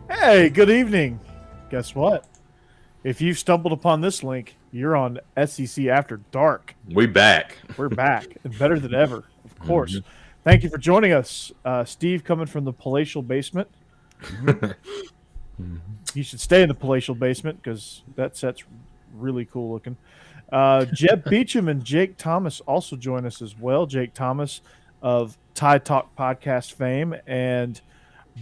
Hey, good evening. Guess what? If you've stumbled upon this link, you're on SEC After Dark. We back. We're back and better than ever, of course. Mm-hmm. Thank you for joining us. Steve coming from the palatial basement. You should stay in the palatial basement because that set's really cool looking. Jeb Beechum and Jake Thomas also join us as well. Jake Thomas of Talk Podcast fame and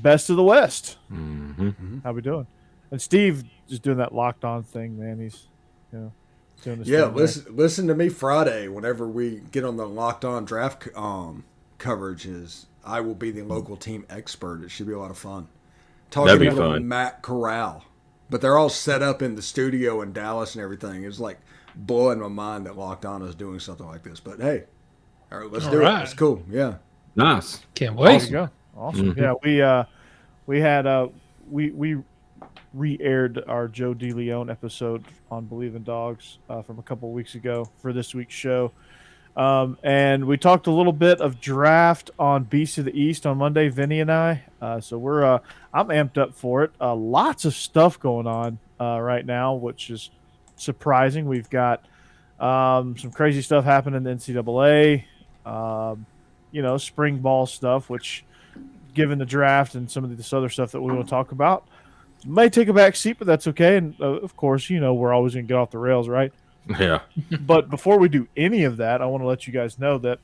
Best of the West. Mm-hmm. How we doing? And Steve just doing that locked on thing, man. He's, doing this. Yeah, listen to me Friday whenever we get on the locked on draft coverages. I will be the local team expert. It should be a lot of fun. That'd be Talking about fun. Matt Corral, but they're all set up in the studio in Dallas and everything. It's like blowing my mind that Locked On is doing something like this. But hey, all right, let's do it. It's cool. Yeah, Nice. Can't wait. There you go. Awesome. Mm-hmm. Yeah, we had we re-aired our Joe DeLeon episode on Bleav In Dawgs from a couple of weeks ago for this week's show. And we talked a little bit of draft on Beast of the East on Monday, Vinny and I. So I'm amped up for it. Lots of stuff going on right now, which is surprising. We've got some crazy stuff happening in the NCAA, spring ball stuff, which given the draft and some of this other stuff that we want to talk about, may take a back seat, but that's okay. And of course, we're always going to get off the rails, right? Yeah. But before we do any of that, I want to let you guys know that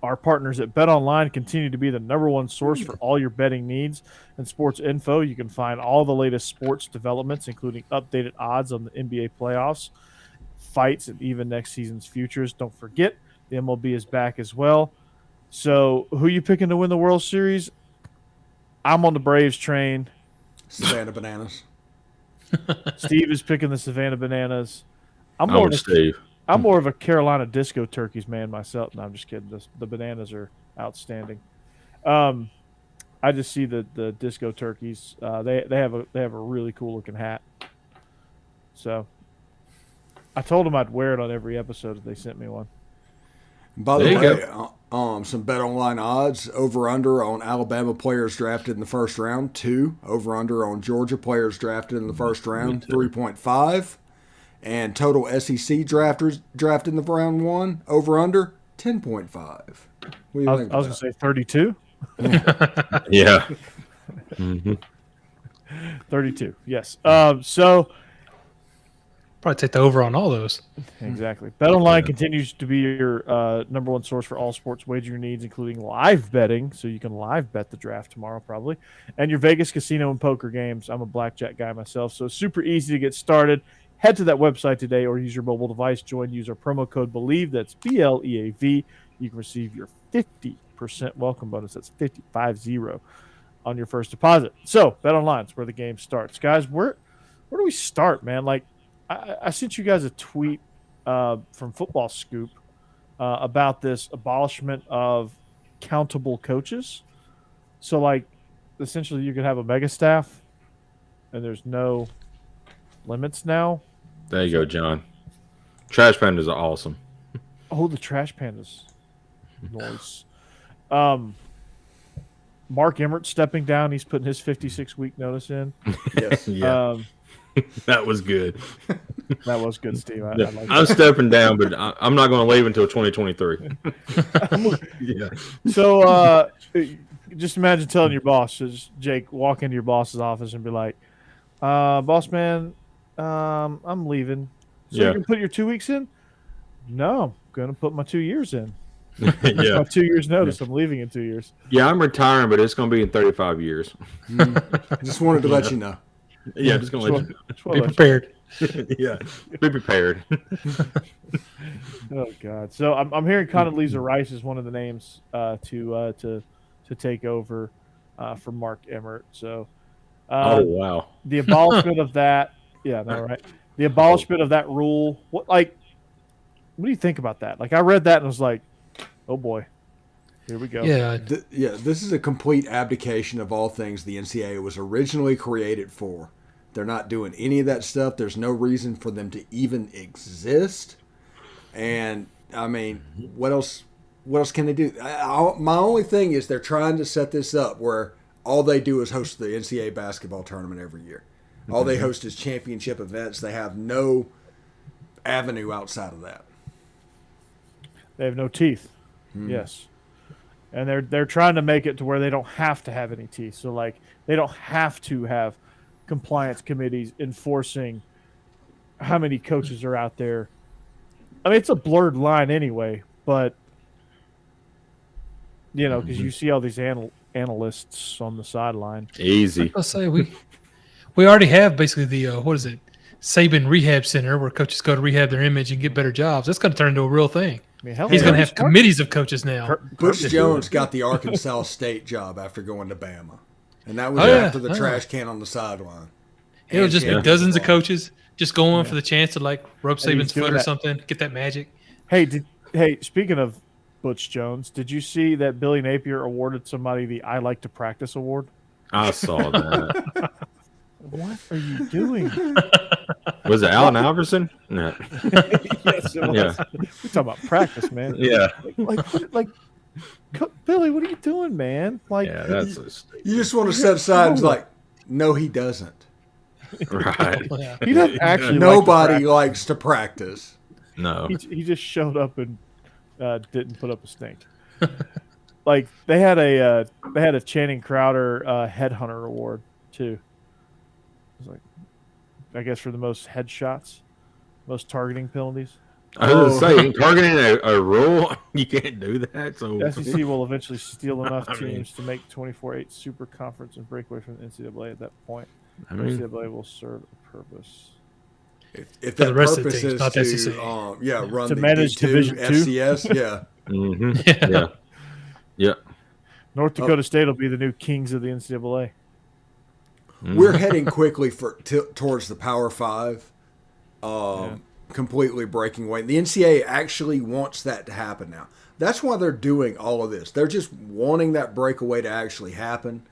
our partners at BetOnline continue to be the number one source for all your betting needs and sports info. You can find all the latest sports developments, including updated odds on the NBA playoffs, fights, and even next season's futures. Don't forget, the MLB is back as well. So who you picking to win the World Series? I'm on the Braves train. Savannah Bananas. Steve is picking the Savannah Bananas. I'm Steve. more of a Carolina Disco Turkeys man myself. No, I'm just kidding. The Bananas are outstanding. I just see the Disco Turkeys. They have a really cool looking hat. So I told them I'd wear it on every episode if they sent me one. By the There you way, some BetOnline odds over under on Alabama players drafted in the first round, 2. Over under on Georgia players drafted in the first round, 3.5. And total SEC drafters drafted in the round 1, over under 10.5. What do you think? I was going to say 32. Yeah. Mm-hmm. 32. Yes. So Probably take the over on all those. exactly. BetOnline continues to be your number one source for all sports wagering needs, including live betting. So you can live bet the draft tomorrow, probably, and your Vegas casino and poker games. I'm a blackjack guy myself, so it's super easy to get started. Head to that website today or use your mobile device. Use our promo code Bleav. That's BLEAV. You can receive your 50% welcome bonus. That's 50 on your first deposit. So BetOnline is where the game starts, guys. Where do we start, man? Like, I sent you guys a tweet from Football Scoop about this abolishment of countable coaches. So, like, essentially, you could have a mega staff, and there's no limits now. There you go, John. Trash Pandas are awesome. Oh, the Trash Pandas. Nice. Mark Emmert stepping down. He's putting his 56-week notice in. Yes. Yeah. That was good. That was good, Steve. I like I'm stepping down, but I'm not going to leave until 2023. Yeah. So, just imagine telling your boss, just Jake, walk into your boss's office and be like, boss man, I'm leaving. So you can put your 2 weeks in? No, I'm going to put my 2 years in. Yeah. My 2 years notice. I'm leaving in 2 years. Yeah, I'm retiring, but it's going to be in 35 years. Just wanted to let you know. Yeah, just going to let you Be prepared. Yeah, be prepared. Oh God! So I'm hearing Condoleezza Rice is one of the names to take over for Mark Emmert. So Oh wow! the abolishment of that, yeah, no, right? The abolishment of that rule. What do you think about that? Like, I read that and was like, oh boy, here we go. Yeah. This is a complete abdication of all things the NCAA was originally created for. They're not doing any of that stuff. There's no reason for them to even exist. And I mean, what else can they do? My only thing is they're trying to set this up where all they do is host the NCAA basketball tournament every year. All they host is championship events. They have no avenue outside of that. They have no teeth. Yes. And they're trying to make it to where they don't have to have any teeth. So like they don't have to have compliance committees enforcing how many coaches are out there. I mean, it's a blurred line anyway, but you know, because you see all these analysts on the sideline. Easy. I'll say we already have basically the what is it, Saban Rehab Center, where coaches go to rehab their image and get better jobs. That's going to turn into a real thing. I mean, hell, He's going to have committees of coaches now. Butch Jones got the Arkansas State job after going to Bama, and that was after the trash can on the sideline. It'll just be dozens of coaches just going for the chance to like rub Saban's foot or something, get that magic. Hey, speaking of Butch Jones, did you see that Billy Napier awarded somebody the I Like to Practice award? I saw that. What are you doing? Was it Allen Iverson? No. Yes, it was. Yeah. We're talking about practice, man. Yeah. Like, Billy, what are you doing, man? Like, Yeah, that's so stupid. You just want to set aside and like, no, he doesn't. Right. he doesn't actually. Nobody likes to practice. No. He just showed up and didn't put up a stink. Like they had a Channing Crowder headhunter award too. It was like, I guess for the most headshots, most targeting penalties. I was going to say, targeting a rule, you can't do that. So The SEC will eventually steal enough teams to make 24-8 Super Conference and break away from the NCAA at that point. I mean, NCAA will serve a purpose. If For that the rest of the purpose teams, is not the to SEC. run To the manage D2, Division II? FCS, yeah. yeah. Yeah. North Dakota State will be the new kings of the NCAA. We're heading quickly towards the Power Five, completely breaking away. The NCAA actually wants that to happen now. That's why they're doing all of this. They're just wanting that breakaway to actually happen,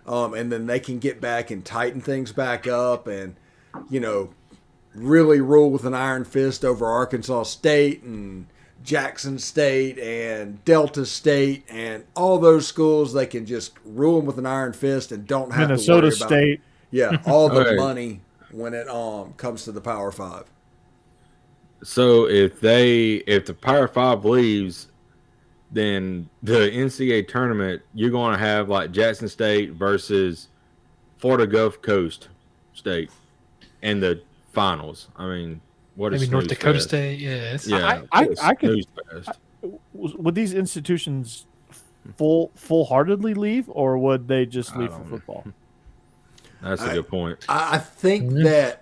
and then they can get back and tighten things back up and, you know, really rule with an iron fist over Arkansas State and Jackson State and Delta State and all those schools. They can just rule them with an iron fist and don't have Minnesota to worry State. about all the Right. money when it comes to the Power Five. So if the Power Five leaves, then the NCAA tournament, you're going to have like Jackson State versus Florida Gulf Coast State in the finals. I mean, what is Maybe North snooze Dakota fest? State. Yeah. Yeah, I could. snooze fest. Would these institutions full-heartedly leave, or would they just leave for football? That's a good point. I think that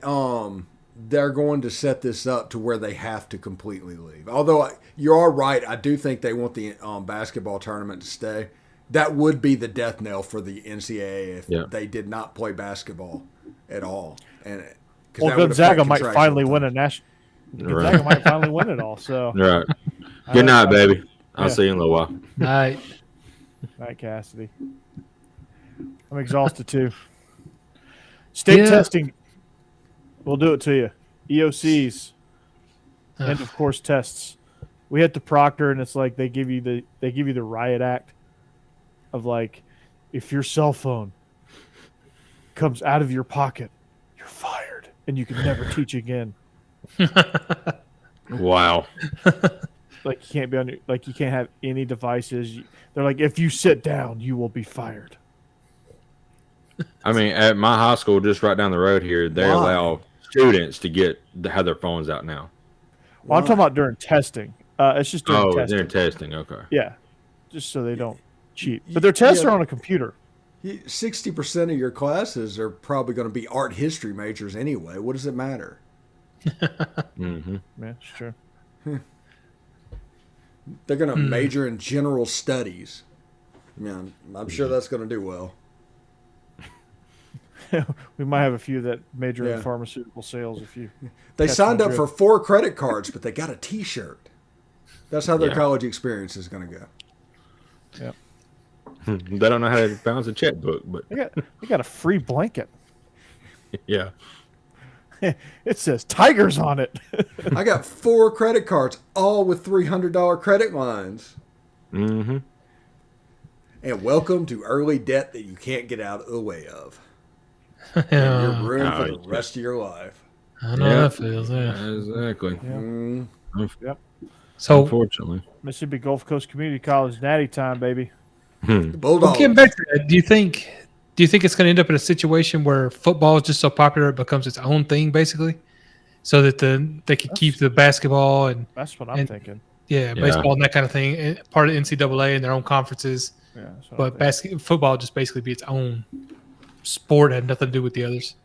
they're going to set this up to where they have to completely leave. Although you are right, I do think they want the basketball tournament to stay. That would be the death knell for the NCAA if they did not play basketball at all. And well, Gonzaga might finally win a national. Gonzaga might finally win it all. So Right. Good night, baby. I'll see you in a little while. Night. Night, Cassidy. I'm exhausted too. State testing. We'll do it to you. EOCs, end of course tests. We hit the proctor, and it's like they give you the riot act of like, if your cell phone comes out of your pocket, you're fired, and you can never teach again. Wow. Like you can't be on your, like you can't have any devices. They're like, if you sit down, you will be fired. I mean, at my high school, just right down the road here, they allow students to have their phones out now. Well, I'm talking about during testing. It's just during testing. During testing. Okay. Yeah, just so they don't cheat. But their tests are on a computer. 60% of your classes are probably going to be art history majors anyway. What does it matter? Mm-hmm. Yeah, it's true. They're going to major in general studies. I mean, I'm sure that's going to do well. We might have a few that major in pharmaceutical sales. If you they signed up for 4 credit cards, but they got a T-shirt. That's how their college experience is going to go. Yeah, They don't know how to balance a checkbook, but they got a free blanket. yeah. It says Tigers on it. I got 4 credit cards, all with $300 credit lines. Mm-hmm. And welcome to early debt that you can't get out of the way of. And you're ruined for the rest of your life. I know how that feels. Yeah. Exactly. Yep. So, unfortunately, Mississippi Gulf Coast Community College natty time, baby. The Bulldogs. getting back to that, do you think it's going to end up in a situation where football is just so popular it becomes its own thing, basically, so that they could keep the basketball and That's what I'm thinking. baseball and that kind of thing, part of NCAA and their own conferences. Yeah, that's what I'm But football just basically be its own sport, had nothing to do with the others.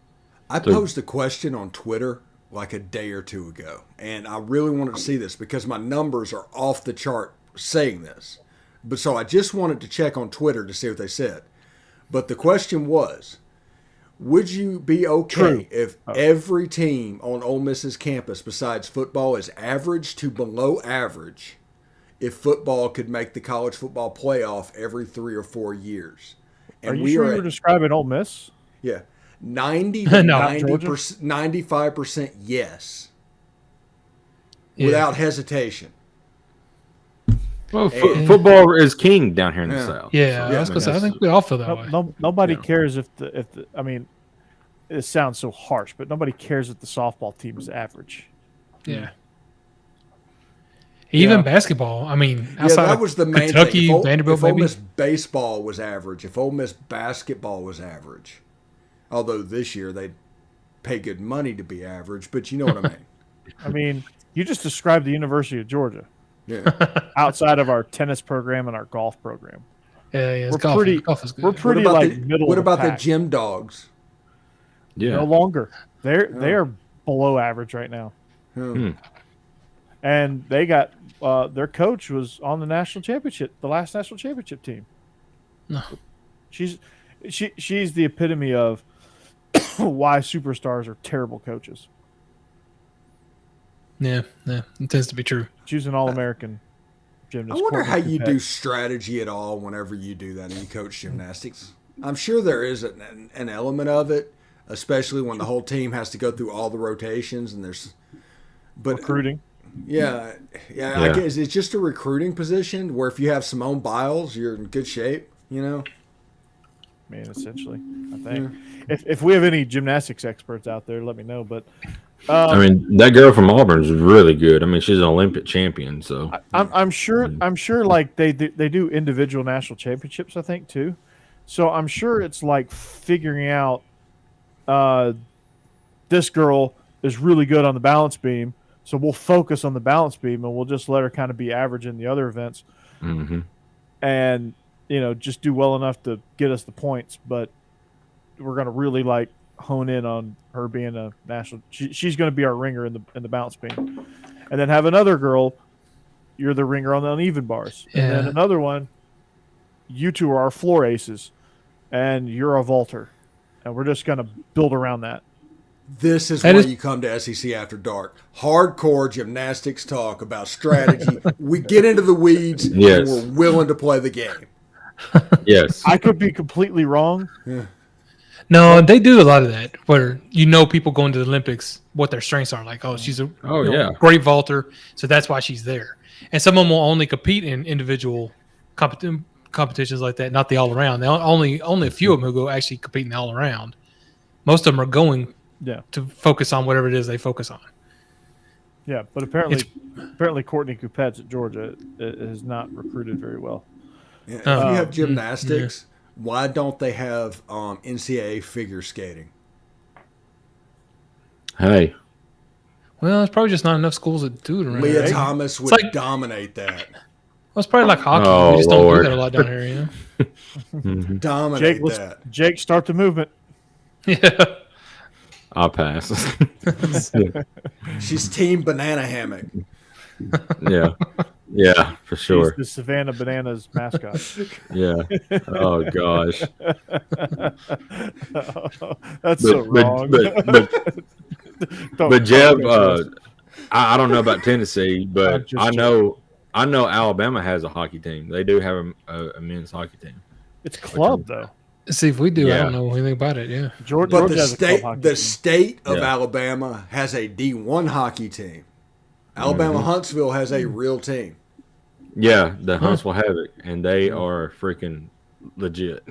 I posed a question on Twitter like a day or two ago, and I really wanted to see this because my numbers are off the chart saying this. But so I just wanted to check on Twitter to see what they said. But the question was, would you be okay if every team on Ole Miss's campus besides football is average to below average if football could make the college football playoff every 3 or 4 years? And Are you sure you were describing Ole Miss? Yeah. 90 to 90%, 95% yes. Without hesitation. Well, football is king down here in the South. Yeah, I was going to say, I think we all feel that way. Nobody cares if the I mean, it sounds so harsh, but nobody cares if the softball team is average. Yeah. Even basketball. I mean, outside that was the main Kentucky, thing. Vanderbilt, if Ole maybe. Miss baseball was average, if Ole Miss basketball was average, although this year they pay good money to be average, but you know what I mean. I mean, you just described the University of Georgia. Yeah. Outside of our tennis program and our golf program. Yeah, We're golf. pretty, Golf is good. we're pretty what about like middle What of the about the pack. gym dogs? Yeah. No longer. They are below average right now. And they got their coach was on the national championship, the last national championship team. No. She's the epitome of why superstars are terrible coaches. Yeah, it tends to be true. She's an All-American gymnast. I wonder how Courtney you Coupet. do strategy at all whenever you do that and you coach gymnastics. I'm sure there is an element of it, especially when the whole team has to go through all the rotations and there's. But recruiting. Yeah. I guess it's just a recruiting position where if you have Simone Biles, you're in good shape. You know. I mean, essentially, I think. If we have any gymnastics experts out there, let me know. But I mean, that girl from Auburn is really good. I mean, she's an Olympic champion. So I'm sure like they do individual national championships, I think too. So I'm sure it's like figuring out this girl is really good on the balance beam, so we'll focus on the balance beam and we'll just let her kind of be average in the other events, and just do well enough to get us the points. But we're gonna really like hone in on her being a national. She's going to be our ringer in the bounce beam, and then have another girl. You're the ringer on the uneven bars, and then another one. You two are our floor aces, and you're a vaulter, and we're just going to build around that. This is why you come to SEC After Dark. Hardcore gymnastics talk about strategy. We get into the weeds, and we're willing to play the game. Yes. I could be completely wrong. Yeah. No, they do a lot of that where people going to the Olympics, what their strengths are. Like, she's a great vaulter, so that's why she's there. And some of them will only compete in individual competitions like that, not the all-around. Only a few of them who go actually compete in the all-around. Most of them are going to focus on whatever it is they focus on. Yeah, but apparently Courtney Coupet's at Georgia has not recruited very well. Yeah, if you have gymnastics, why don't they have NCAA figure skating? Hey. Well, it's probably just not enough schools that do it around Leah here. Thomas would dominate that. Well, it's probably like hockey. We just don't do that a lot down here, Dominate that. Jake, start the movement. Yeah. I'll pass. She's team banana hammock. Yeah, for sure. She's the Savannah Bananas mascot. Yeah. Oh gosh. That's so wrong. But Jeb, I don't know about Tennessee, but I know Alabama has a hockey team. They do have a men's hockey team. It's club though. See if we do. I don't know anything about it. Yeah, Georgia has the state of Alabama has a D1 hockey team. Alabama Huntsville has a real team. Yeah, the Huntsville Havoc, and they are freaking legit.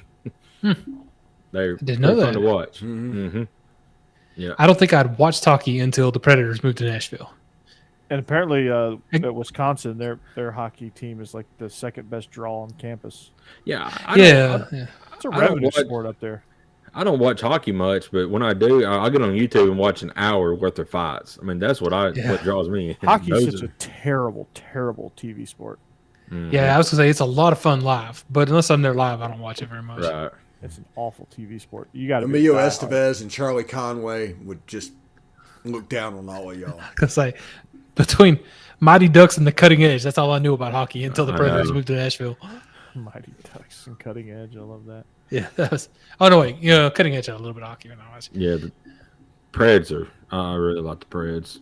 They're Didn't know fun that. to watch. Mm-hmm. Mm-hmm. Yeah. I don't think I'd watched hockey until the Predators moved to Nashville. And apparently, at Wisconsin, their hockey team is like the second best draw on campus. Yeah. It's a revenue sport up there. I don't watch hockey much, but when I do, I'll get on YouTube and watch an hour worth of fights. I mean, that's what draws me. Hockey is such a terrible, terrible TV sport. Mm-hmm. Yeah, I was gonna say it's a lot of fun live, but unless I'm there live, I don't watch it very much. Right. It's an awful TV sport. You got to. Emilio Estevez and Charlie Conway would just look down on all of y'all. Because between Mighty Ducks and the Cutting Edge, that's all I knew about hockey until the Predators moved to Nashville. Mighty Ducks and Cutting Edge. I love that. Yeah, that was. Oh no, wait. Yeah, Cutting Edge had a little bit of hockey when I was. Yeah, the Preds are. I really like the Preds.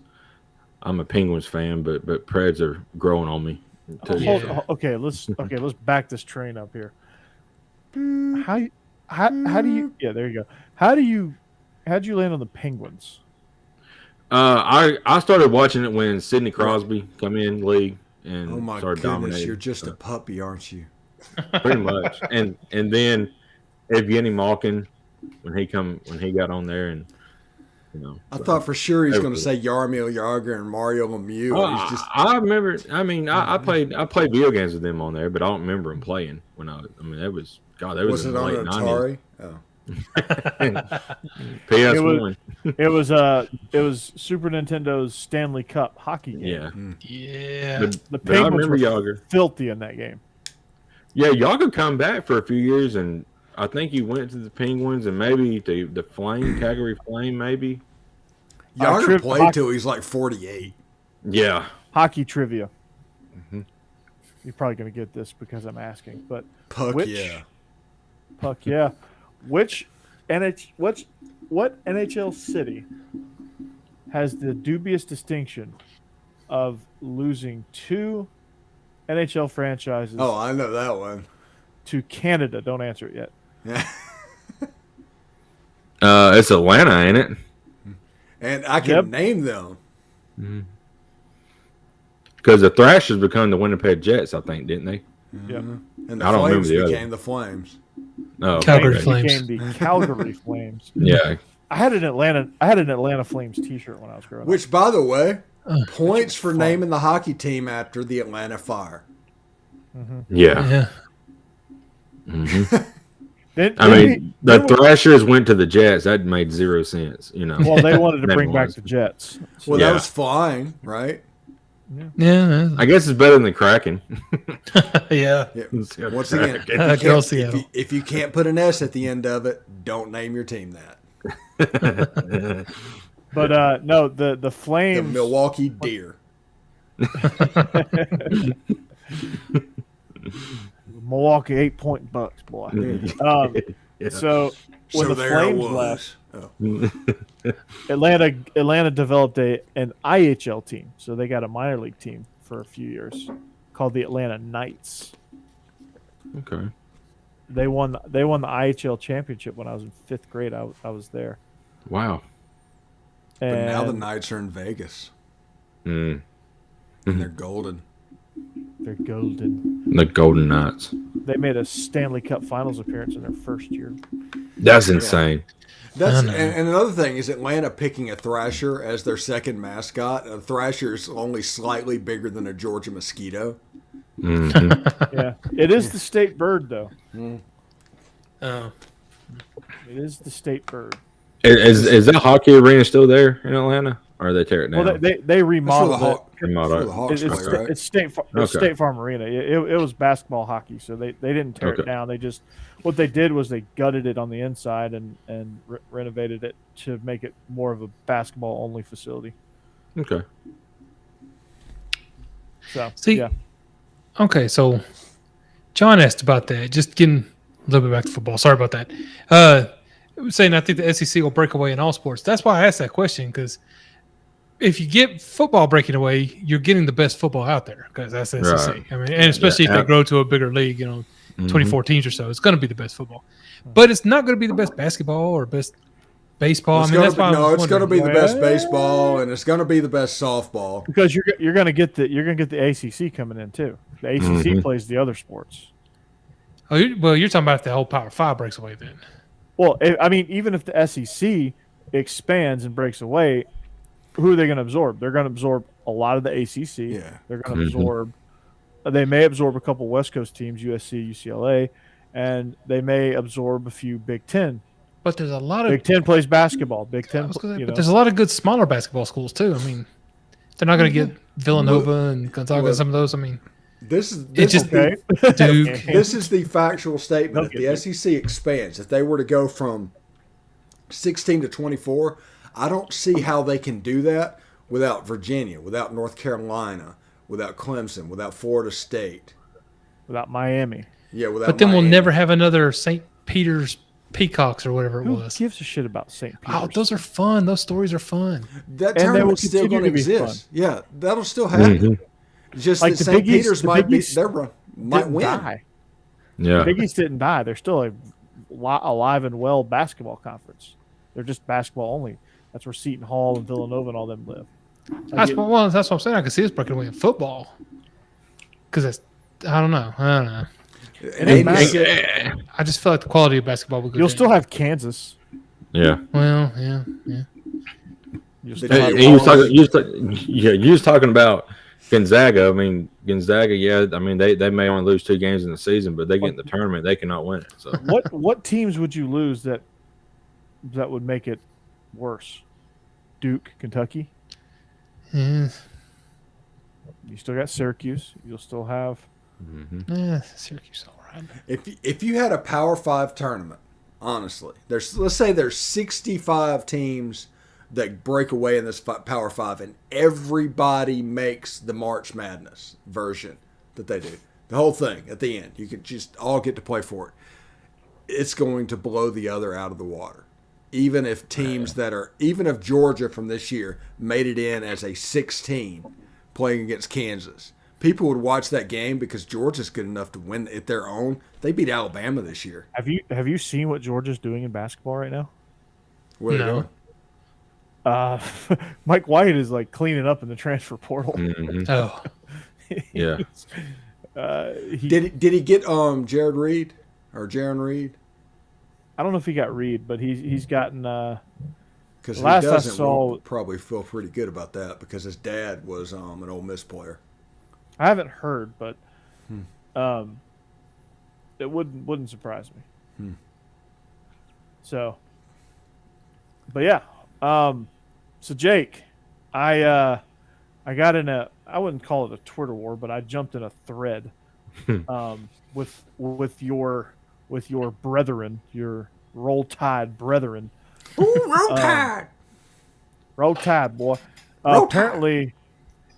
I'm a Penguins fan, but Preds are growing on me. Okay, let's back this train up here. How do you? Yeah, there you go. How'd you land on the Penguins? I started watching it when Sidney Crosby come in league and Oh my started goodness, dominating. you're just a puppy, aren't you? Pretty much. And then Evgeny Malkin when he got on there and I thought for sure he was going to say Jaromir Jagr and Mario Lemieux. I remember. I mean, I played video games with them on there, but I don't remember him playing when that was God. That was in it the on late an Atari? Oh. PS1. It was Super Nintendo's Stanley Cup hockey game. Yeah. Yeah. The But I Penguins remember were Jagr. filthy in that game. Yeah, Jagr come back for a few years, and I think he went to the Penguins and maybe the Flame, Calgary Flame, maybe. Jagr played till he's like 48. Yeah. Hockey trivia. Mm-hmm. You're probably going to get this because I'm asking, but Puck yeah. What NHL city has the dubious distinction of losing 2 NHL franchises? Oh, I know that one. To Canada. Don't answer it yet. Yeah. It's Atlanta, ain't it? And I can name them. Because the Thrashers become the Winnipeg Jets, I think, didn't they? Yeah. And the I don't remember Flames the other. became the Flames. Oh, Calgary okay. Flames. Became the Calgary Flames. Yeah. I had an Atlanta Flames T-shirt when I was growing up. Which, by the way, points for naming the hockey team after the Atlanta Fire. Mm-hmm. Yeah. Yeah. The Thrashers went to the Jets. That made 0 sense, Well, they wanted to bring back the Jets. Well, that was fine, right? Yeah. I guess it's better than the Kraken. Yeah. Once again, if you can't put an S at the end of it, don't name your team that. But no, the Flames, the Milwaukee Deer. Milwaukee 8-point Bucks, boy. So when the Flames left, Atlanta developed an IHL team, so they got a minor league team for a few years called the Atlanta Knights. Okay. They won the IHL championship when I was in 5th grade. I was there. Wow. But now the Knights are in Vegas. And they're golden. They're golden. The Golden Knights. They made a Stanley Cup Finals appearance in their first year. That's insane. And another thing is Atlanta picking a Thrasher as their second mascot. A Thrasher is only slightly bigger than a Georgia mosquito. Mm-hmm. Yeah, it is the state bird, though. Oh. It is the state bird. Is that hockey arena still there in Atlanta, or they tear it down? Well, they remodeled it. It's State Farm Arena. It was basketball hockey, so they didn't tear it down. They just what they did was they gutted it on the inside and renovated it to make it more of a basketball only facility. Okay. So yeah. Okay, so John asked about that. Just getting a little bit back to football. Sorry about that. Saying I think the SEC will break away in all sports. That's why I asked that question, because if you get football breaking away, you're getting the best football out there, because that's the SEC. Right. I mean, and especially if they grow to a bigger league, 24 teams or so, it's going to be the best football. But it's not going to be the best basketball or best baseball. It's going to be the best baseball, and it's going to be the best softball. Because you're going to get the ACC coming in too. The ACC plays the other sports. Oh, you're talking about if the whole Power 5 breaks away then. Well, I mean, even if the SEC expands and breaks away, who are they going to absorb? They're going to absorb a lot of the ACC. Yeah. They're going to absorb. They may absorb a couple West Coast teams, USC, UCLA, and they may absorb a few Big Ten. But there's a lot of Big Ten plays basketball. Big Ten, but there's a lot of good smaller basketball schools too. I mean, they're not going to get Villanova and Gonzaga and some of those. I mean, this is okay. Duke. This is the factual statement. If the SEC expands, if they were to go from 16 to 24, I don't see how they can do that without Virginia, without North Carolina, without Clemson, without Florida State, without Miami. Yeah, without. But then Miami. we'll never have another St. Peter's Peacocks or whatever it Who was. gives a shit about St. Peter's? Oh, those are fun. Those stories are fun. That And they will tournament's still continue going to to be exist. Yeah, that'll still happen. Just Like that the St. Big East- Peter's the might Big be East might Didn't win. die. Yeah. Big East didn't die. They're still a alive and well basketball conference. They're just basketball only. That's where Seton Hall and Villanova and all them live. That's what I'm saying. I can see us breaking away in football. Because I don't know. And I just feel like the quality of basketball will go You'll down. still have Kansas. Yeah. Well, yeah. You'll still Hey, have You was talking about Gonzaga. I mean, Gonzaga. Yeah. I mean, they may only lose 2 games in the season, but they get in the tournament, they cannot win it. So what teams would you lose that would make it worse? Duke, Kentucky. Yeah. You still got Syracuse. You'll still have. Syracuse all right. If you had a Power 5 tournament, honestly, let's say there's 65 teams that break away in this Power 5, and everybody makes the March Madness version that they do. The whole thing at the end, you could just all get to play for it. It's going to blow the other out of the water. Even if even if Georgia from this year made it in as a 16 playing against Kansas, people would watch that game because Georgia's good enough to win at their own. They beat Alabama this year. Have you seen what Georgia's doing in basketball right now? What are they doing? Mike White is like cleaning up in the transfer portal. Oh. yeah. Did he get Jaron Reed? I don't know if he got Reed, but he's gotten. Because he last I doesn't, saw, we'll probably feel pretty good about that because his dad was an Ole Miss player. I haven't heard, but it wouldn't surprise me. So, but yeah. So Jake, I got in I wouldn't call it a Twitter war, but I jumped in a thread with your brethren, your Roll Tide brethren. Ooh, Roll Tide! Roll Tide, boy. Roll Apparently,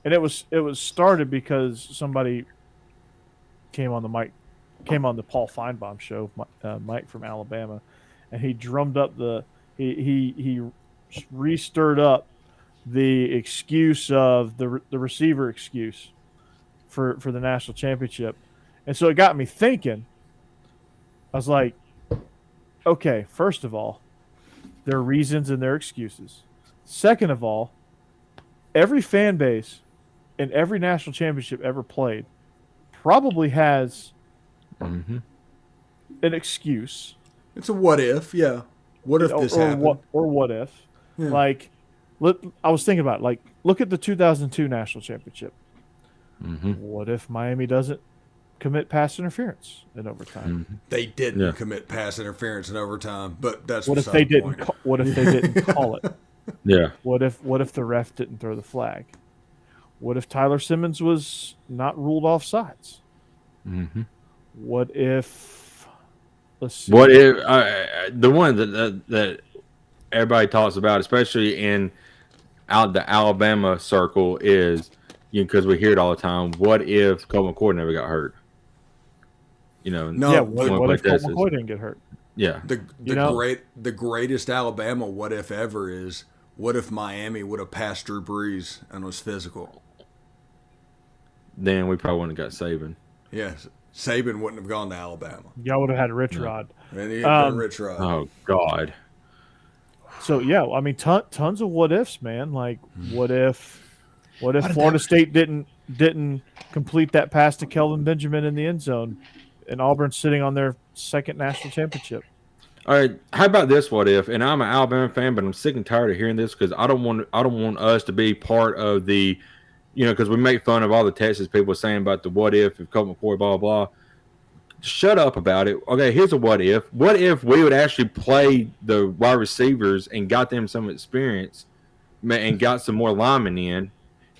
and it was started because somebody came on the Paul Feinbaum show, Mike from Alabama, and he drummed up he re-stirred up the excuse of the receiver excuse for the national championship, and so it got me thinking. I was like, okay, first of all, there are reasons and there are excuses. Second of all, every fan base in every national championship ever played probably has an excuse. It's a what if, yeah. What if this happened? What if? Yeah. Like, I was thinking about it. Like, look at the 2002 national championship. What if Miami doesn't commit pass interference in overtime? They didn't commit pass interference in overtime, but that's what if they didn't? What if they didn't call it? Yeah. What if the ref didn't throw the flag? What if Tyler Simmons was not ruled offsides? What if? Let's see. What if the one that everybody talks about, especially in the Alabama circle, is because we hear it all the time. What if Colt McCoy never got hurt? What if Colt McCoy didn't get hurt? Yeah. The greatest Alabama what if ever is what if Miami would have passed Drew Brees and was physical? Then we probably wouldn't have got Saban. Yes. Saban wouldn't have gone to Alabama. Y'all would have had a Rich Rod. And he had Rich Rod. Oh God. So yeah, I mean, tons of what ifs, man. Like, what if Florida State didn't complete that pass to Kelvin Benjamin in the end zone and Auburn's sitting on their second national championship. All right, how about this? What if? And I'm an Alabama fan, but I'm sick and tired of hearing this because I don't want us to be part of the, because we make fun of all the Texas people saying about the what if Colt McCoy, blah blah. Shut up about it. Okay, here's a what if. What if we would actually play the wide receivers and got them some experience, and got some more linemen in,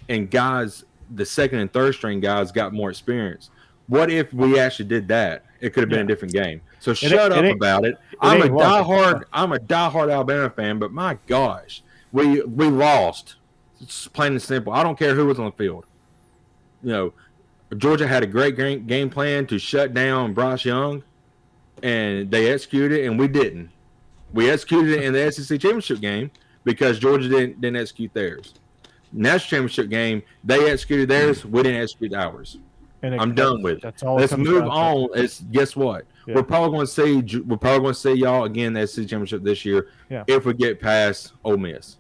and guys, the second and third string guys got more experience. What if we actually did that? It could have been a different game. So shut up about it. I'm a diehard Alabama fan, but my gosh, we lost. It's plain and simple. I don't care who was on the field. Georgia had a great game plan to shut down Bryce Young, and they executed it, and we didn't. We executed it in the SEC championship game because Georgia didn't execute theirs. National championship game, they executed theirs. We didn't execute ours. I'm done with it. That's all. Let's move on. Guess what? Yeah. We're probably going to see y'all again in the SEC championship this year. Yeah. If we get past Ole Miss.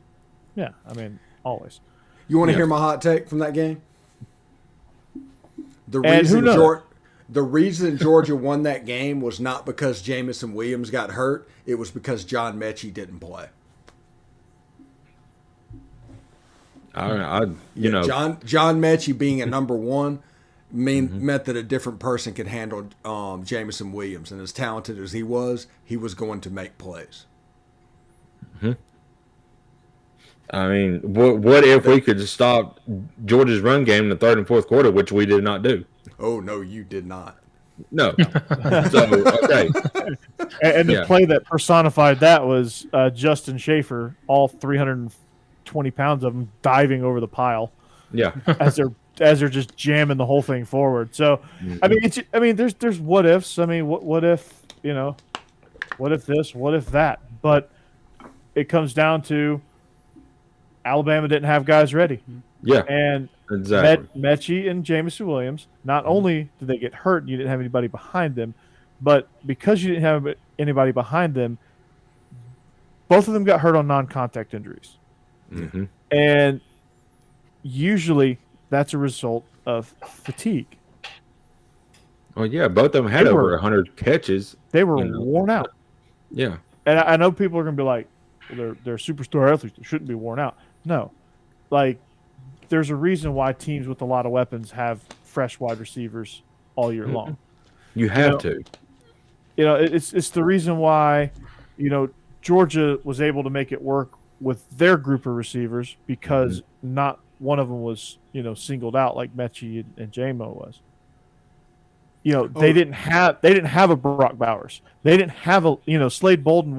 Yeah, I mean, always. You want to hear my hot take from that game? The reason Georgia won that game was not because Jamison Williams got hurt. It was because John Mechie didn't play. John Mechie being a number one meant that a different person could handle Jamison Williams, and as talented as he was going to make plays. Mm-hmm. I mean, what if we could just stop Georgia's run game in the third and fourth quarter, which we did not do? Oh, no, you did not. No. So, okay. And the play that personified that was Justin Schaefer, all 320 pounds of them diving over the pile. Yeah. As they're just jamming the whole thing forward. So, I mean, there's what ifs. I mean, what if, what if this, what if that? But it comes down to Alabama didn't have guys ready. Yeah, and exactly. Mechie and Jamison Williams, not only did they get hurt, you didn't have anybody behind them, but because you didn't have anybody behind them, both of them got hurt on non-contact injuries. Mm-hmm. And usually that's a result of fatigue. Well, yeah, both of them had over 100 catches. They were worn out. Yeah. And I know people are going to be like, well, they're superstar athletes. They shouldn't be worn out. No. There's a reason why teams with a lot of weapons have fresh wide receivers all year long. You have to. It's the reason why, Georgia was able to make it work with their group of receivers because not one of them was, singled out like Mechie and J-Mo was. They didn't have a Brock Bowers. They didn't have Slade Bolden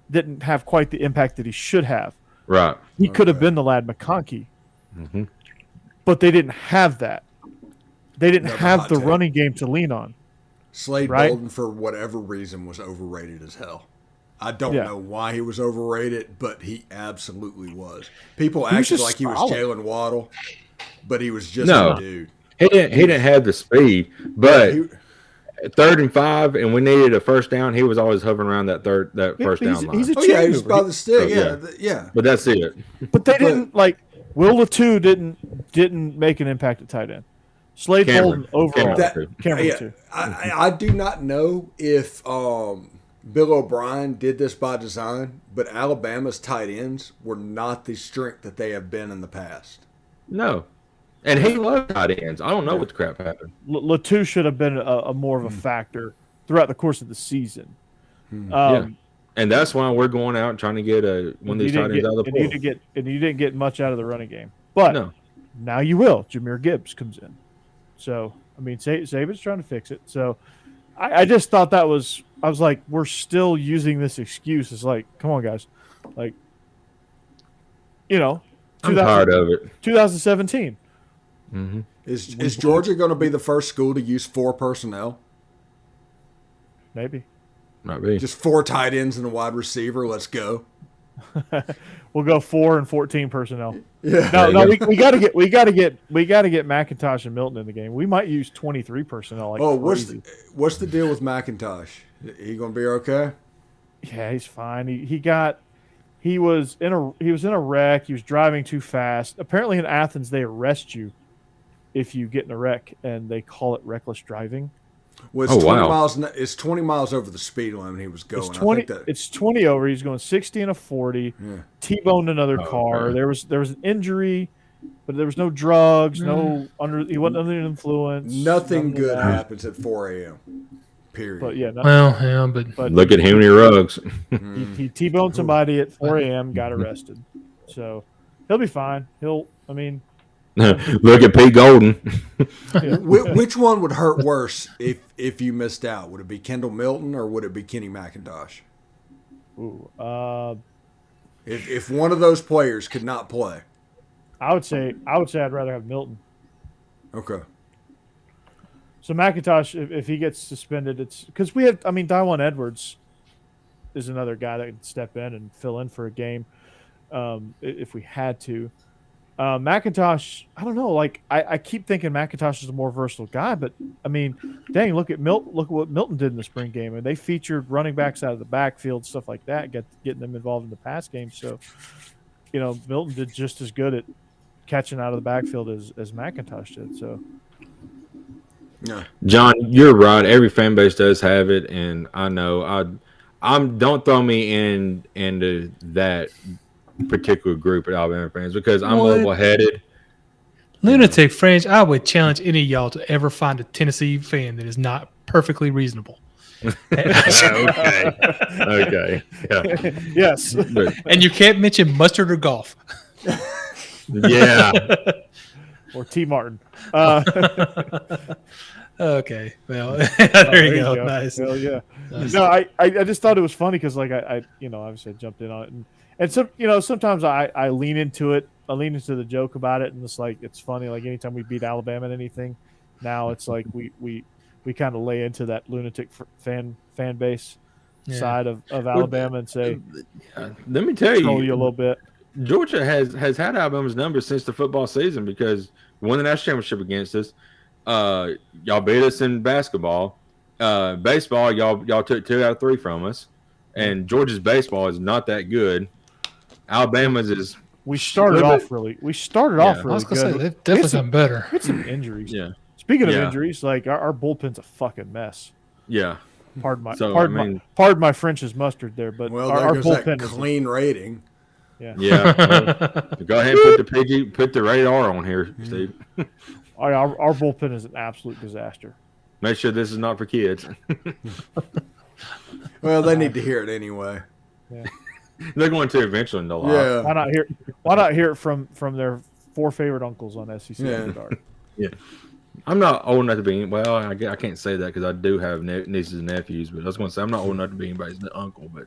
didn't have quite the impact that he should have. Right. He could have been the Lad McConkey. Mm-hmm. But they didn't have that. They didn't have the running game to lean on. Slade Bolden, for whatever reason, was overrated as hell. I don't know why he was overrated, but he absolutely was. People acted like he was Jalen Waddle, but he was just a dude. He didn't have the speed, but 3rd and 5, and we needed a first down. He was always hovering around that first down line. He's a he was by the stick. Yeah. But that's it. But they didn't Will Letou didn't make an impact at tight end. Slade Bolden overall. Cameron I do not know if Bill O'Brien did this by design, but Alabama's tight ends were not the strength that they have been in the past. No. And he loved tight ends. I don't know what the crap happened. Letou should have been a more of a factor throughout the course of the season. And that's why we're going out and trying to get one of these tight ends out of the pool. And you didn't get much out of the running game. But now you will. Jameer Gibbs comes in. So, Saban's trying to fix it. So, I just thought I was like, we're still using this excuse. It's like, come on, guys. I'm tired of it. 2017. Mm-hmm. Is Georgia going to be the first school to use 4 personnel? Maybe. Might be. Just 4 tight ends and a wide receiver. Let's go. We'll go 4 and 14 personnel. Yeah. No, we got to get McIntosh and Milton in the game. We might use 23 personnel. What's the deal with McIntosh? He going to be okay? Yeah, he's fine. He was in a wreck. He was driving too fast. Apparently in Athens they arrest you if you get in a wreck, and they call it reckless driving. Well, it's 20 miles. It's 20 miles over the speed limit he was going. It's 20. It's 20 over. He's going 60 and a 40. Yeah. T-boned another car. Okay. There was an injury, but there was no drugs. He wasn't under the influence. Nothing good happens at 4 a.m. Period. But yeah. But look at Henry Ruggs. He T-boned somebody at 4 a.m. Got arrested. So he'll be fine. Look at Pete Golden. Which one would hurt worse if you missed out? Would it be Kendall Milton or would it be Kenny McIntosh? Ooh, if one of those players could not play, I would say I'd rather have Milton. Okay. So McIntosh, if he gets suspended, it's because we have. I mean, Dawan Edwards is another guy that can step in and fill in for a game if we had to. McIntosh, I don't know. Like I keep thinking McIntosh is a more versatile guy, but I mean, dang, look at what Milton did in the spring game, and they featured running backs out of the backfield, stuff like that, getting them involved in the pass game. So, Milton did just as good at catching out of the backfield as McIntosh did. So, yeah, John, you're right. Every fan base does have it, and I know don't throw me into that particular group of Alabama fans because I'm level-headed. Lunatic Fringe, I would challenge any of y'all to ever find a Tennessee fan that is not perfectly reasonable. Okay. Yeah. Yes. And you can't mention mustard or golf. Yeah. Or T. Martin. Okay. Well, there you go. Nice. Hell yeah. Nice. No, I just thought it was funny because like I obviously I jumped in on it and sometimes I lean into it. I lean into the joke about it, and it's like it's funny. Like anytime we beat Alabama in anything, now it's like we kind of lay into that lunatic fan base side of Alabama and say, let me tell you a little bit. Georgia has had Alabama's number since the football season because we won the national championship against us. Y'all beat us in basketball. Baseball, y'all took 2 out of 3 from us, and Georgia's baseball is not that good. Alabama's is. We started off really I was gonna good. say they've definitely done better. We had some injuries. Yeah. Speaking of injuries, like our bullpen's a fucking mess. Yeah. Pardon my French's mustard there, but our bullpen is clean rating. Yeah. Yeah. Go ahead and put the radar on here, Steve. Our bullpen is an absolute disaster. Make sure this is not for kids. Well, they need to hear it anyway. Yeah. They're going to eventually. Yeah. Why not hear it from their 4 favorite uncles on SEC Dark? Yeah. I'm not old enough to be. Well, I can't say that because I do have nieces and nephews. But I was going to say I'm not old enough to be anybody's uncle. But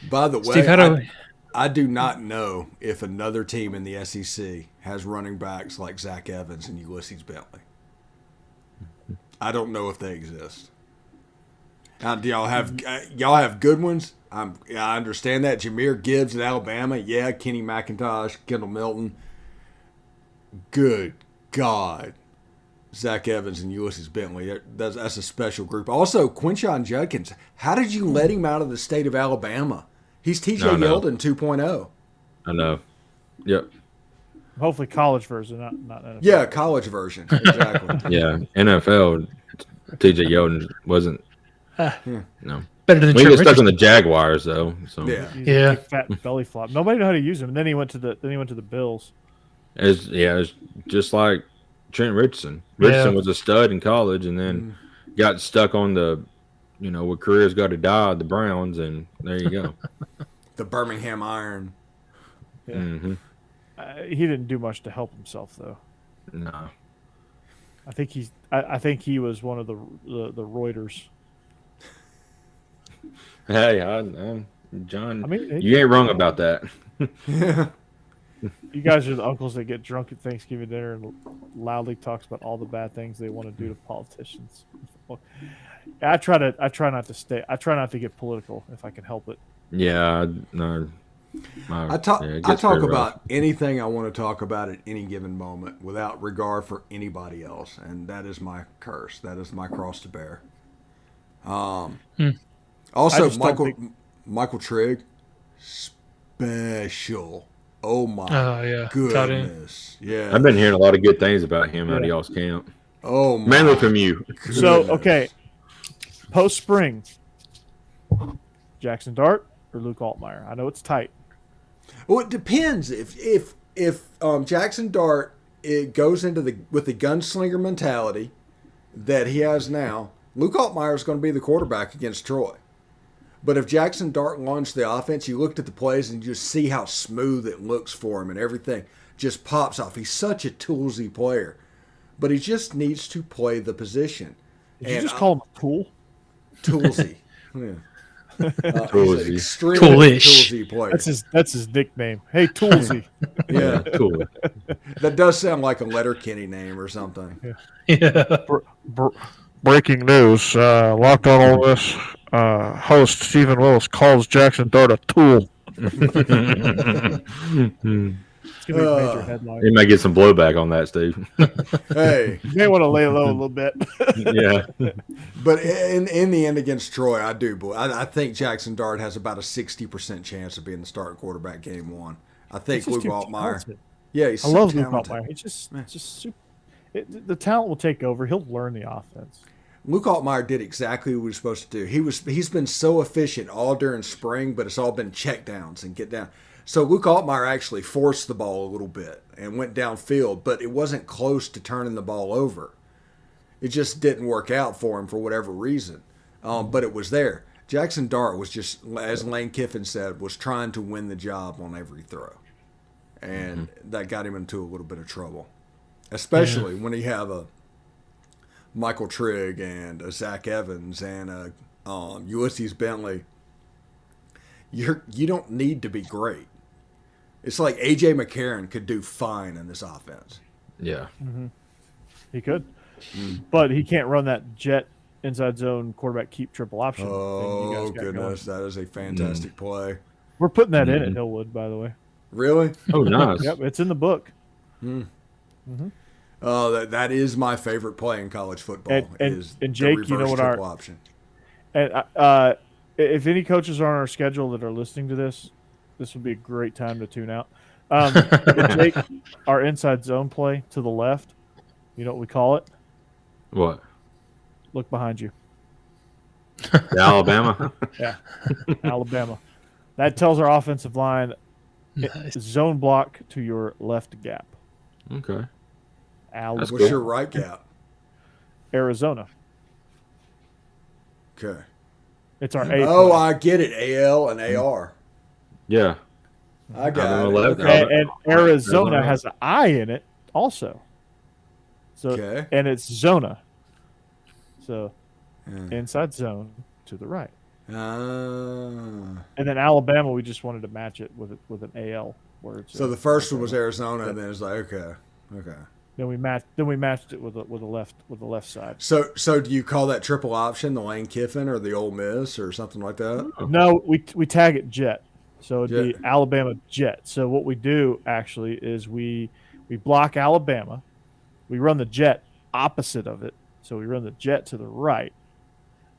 by the way, Steve, I do not know if another team in the SEC has running backs like Zach Evans and Ulysses Bentley. I don't know if they exist. Do y'all have good ones? I understand that. Jahmyr Gibbs at Alabama, Kenny McIntosh, Kendall Milton. Good God, Zach Evans and Ulysses Bentley. That's a special group. Also, Quinshon Judkins. How did you let him out of the state of Alabama? He's TJ Yeldon 2.0. I know. Yep. Hopefully college version, not NFL. Yeah, college version. Exactly. Yeah, NFL, TJ Yeldon wasn't. No. Better than we get stuck on the Jaguars though. So yeah, fat belly flop. Nobody knew how to use him. And then he went to the Bills. It's just like Trent Richardson. Richardson was a stud in college, and then got stuck on the, where careers got to die, the Browns, and there you go. The Birmingham Iron. Yeah. Mm-hmm. He didn't do much to help himself though. No. I think he was one of the Reuters. Hey, John. I mean, you ain't wrong about that. Yeah. You guys are the uncles that get drunk at Thanksgiving dinner and loudly talks about all the bad things they want to do to politicians. I try not to get political if I can help it. Yeah, no. I talk about anything I want to talk about at any given moment without regard for anybody else, and that is my curse. That is my cross to bear. Also, Michael Trigg, special. Oh my goodness! Yeah, I've been hearing a lot of good things about him out of y'all's camp. Oh, my. Mainly from you. So, okay. Post spring, Jackson Dart or Luke Altmaier? I know it's tight. Well, it depends. If Jackson Dart goes into with the gunslinger mentality that he has now, Luke Altmaier is going to be the quarterback against Troy. But if Jackson Dart launched the offense, you looked at the plays and you just see how smooth it looks for him and everything just pops off. He's such a toolsy player. But he just needs to play the position. Did you just call him a tool? Toolsy. Yeah. Toolsy. Extremely Toolish. toolsy player. That's his nickname. Hey, Toolsy. Yeah. Cool. That does sound like a Letterkenny name or something. Yeah. Breaking news: Locked On Ole Miss host Stephen Willis calls Jackson Dart a tool. It's gonna be a major headline. You might get some blowback on that, Steve. Hey, You may want to lay low a little bit. Yeah. but in the end against Troy, I think Jackson Dart has about a 60% chance of being the starting quarterback game one. I think He's just Luke too Altmaier. talented. Yeah, he's I so love Luke talented. Altmaier. He's just super. The talent will take over. He'll learn the offense. Luke Altmaier did exactly what he was supposed to do. He's been so efficient all during spring, but it's all been check downs and get down. So Luke Altmaier actually forced the ball a little bit and went downfield, but it wasn't close to turning the ball over. It just didn't work out for him for whatever reason. But it was there. Jackson Dart was just, as Lane Kiffin said, was trying to win the job on every throw. And that got him into a little bit of trouble. Especially when he have a Michael Trigg and a Zach Evans and a Ulysses Bentley. You don't need to be great. It's like A.J. McCarron could do fine in this offense. Yeah. He could, but he can't run that jet inside zone quarterback keep triple option. thing you Oh, guys got goodness. going. That is a fantastic play. We're putting that in at Hillwood, by the way. Really? Oh, nice. Yep, it's in the book. That is my favorite play in college football. And the Jake, you know reverse what triple option. And if any coaches are on our schedule that are listening to this would be a great time to tune out. Jake, our inside zone play to the left, you know what we call it? What? Look behind you. Alabama? Yeah, Alabama. That tells our offensive line zone block to your left gap. Okay. What's cool. your right gap? Arizona. Okay. It's our A. Oh, play. I get it. AL and AR. Yeah. I got Alabama it. left. Okay. And Arizona has an I in it also. So Okay. and it's Zona. So inside zone to the right. And then Alabama, we just wanted to match it with an AL word. So the first one was Arizona, and then it's like okay. Then we matched it with the left side. So do you call that triple option the Lane Kiffin or the Ole Miss or something like that? No, we tag it jet. So it'd Jet. be Alabama jet. So what we do actually is we block Alabama. We run the jet opposite of it. So we run the jet to the right.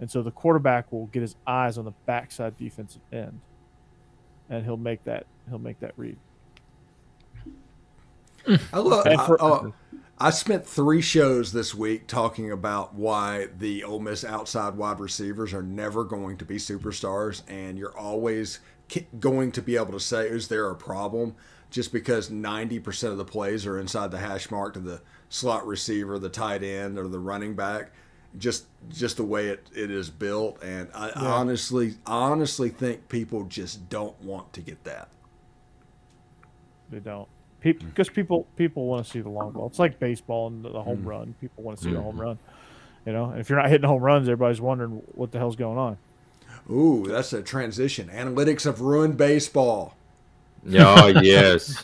And so the quarterback will get his eyes on the backside defensive end. And he'll make that read. I spent 3 shows this week talking about why the Ole Miss outside wide receivers are never going to be superstars, and you're always going to be able to say, is there a problem? Just because 90% of the plays are inside the hash mark to the slot receiver, the tight end, or the running back. Just the way it is built, and I honestly think people just don't want to get that. They don't. Because people want to see the long ball. It's like baseball and the home run. People want to see the home run. You know, and if you're not hitting home runs, everybody's wondering what the hell's going on. Ooh, that's a transition. Analytics have ruined baseball. Oh, yes.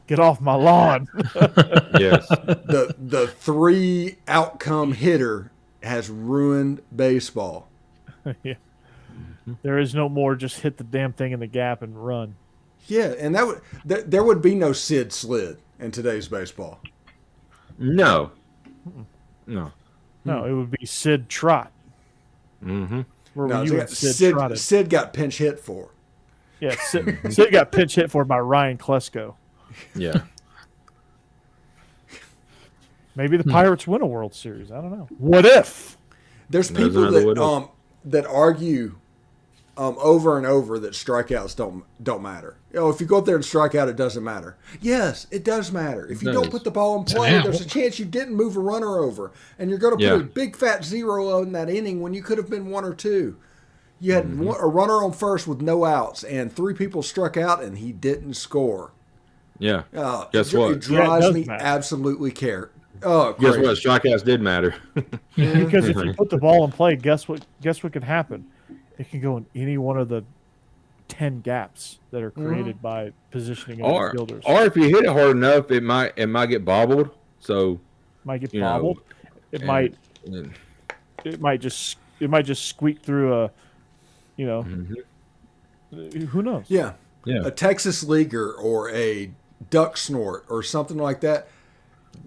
Get off my lawn. Yes. The 3 outcome hitter has ruined baseball. Yeah. There is no more just hit the damn thing in the gap and run. Yeah, and there would be no Sid Slid in today's baseball. No. No, it would be Sid Trot. Mm-hmm. Where No, were you when Sid Sid, trotted? Sid got pinch hit for. Yeah, Sid got pinch hit for by Ryan Klesko. Yeah. Maybe the Pirates win a World Series. I don't know. What if? There's people that argue over and over that strikeouts don't matter. If you go up there and strike out, it doesn't matter. Yes, it does matter. If you don't put the ball in play, there's a chance you didn't move a runner over, and you're going to put a big fat 0 in that inning when you could have been 1 or 2. You had a runner on first with no outs, and 3 people struck out, and he didn't score. Yeah. Guess what? It drives me absolutely crazy. Guess what? Strikeouts did matter. Because if you put the ball in play, guess what could happen? It can go in any one of the 10 gaps that are created by positioning of the fielders. Or if you hit it hard enough, it might get bobbled. So might get bobbled. It might just squeak through a, who knows? Yeah. A Texas leaguer or a duck snort or something like that.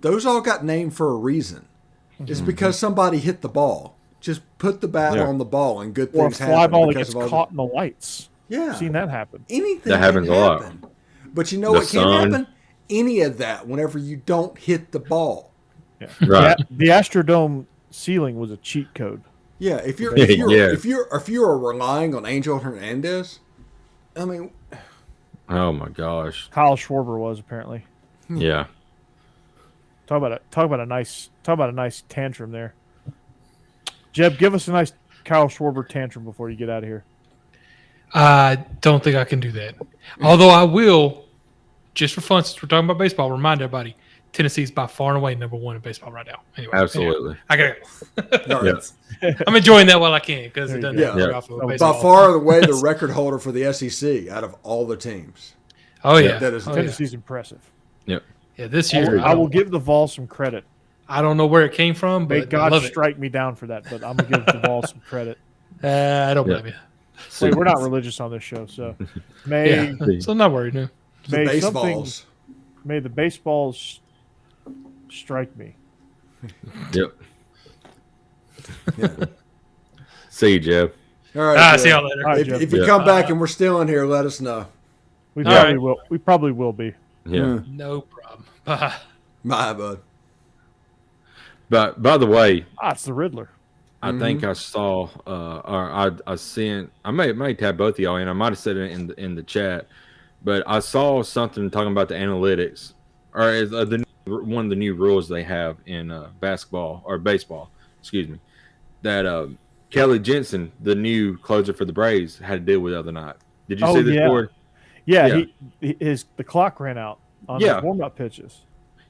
Those all got named for a reason. It's because somebody hit the ball. Just put the bat on the ball and good things happen. Or a fly ball that gets caught in the lights. Yeah. I've seen that happen. Anything that happens a lot. But you know what can't happen? Any of that whenever you don't hit the ball. Yeah. Right. The Astrodome ceiling was a cheat code. Yeah, if you're relying on Angel Hernandez, I mean, oh my gosh, Kyle Schwarber was apparently. Yeah. Talk about a nice tantrum there. Jeb, give us a nice Kyle Schwarber tantrum before you get out of here. I don't think I can do that. Although I will, just for fun, since we're talking about baseball, remind everybody, Tennessee's by far and away number 1 in baseball right now. Anyway, absolutely. I gotta go. I'm enjoying that while I can because it doesn't off of baseball. By far the way the record holder for the SEC out of all the teams. Oh yeah, Tennessee's impressive. Yep. Yeah, this year I will give the Vol some credit. I don't know where it came from, but may God strike me down for that. But I'm gonna give the Vol some credit. I don't blame you. Wait, we're not religious on this show, so so I'm not worried. No. May the baseballs strike me. Yep. See you, Jeb. All right. See y'all later. Right, if you come back and we're still in here, let us know. We probably will. We probably will be. Yeah. No problem. Bye, bud. But by the way, it's the Riddler. I think I saw, or I sent. I may tab both of y'all in. I might have said it in the chat, but I saw something talking about the analytics, or one of the new rules they have in basketball or baseball. Excuse me. That Kelly Jensen, the new closer for the Braves, had to deal with the other night. Did you see this board? Yeah, the clock ran out on his warm-up pitches.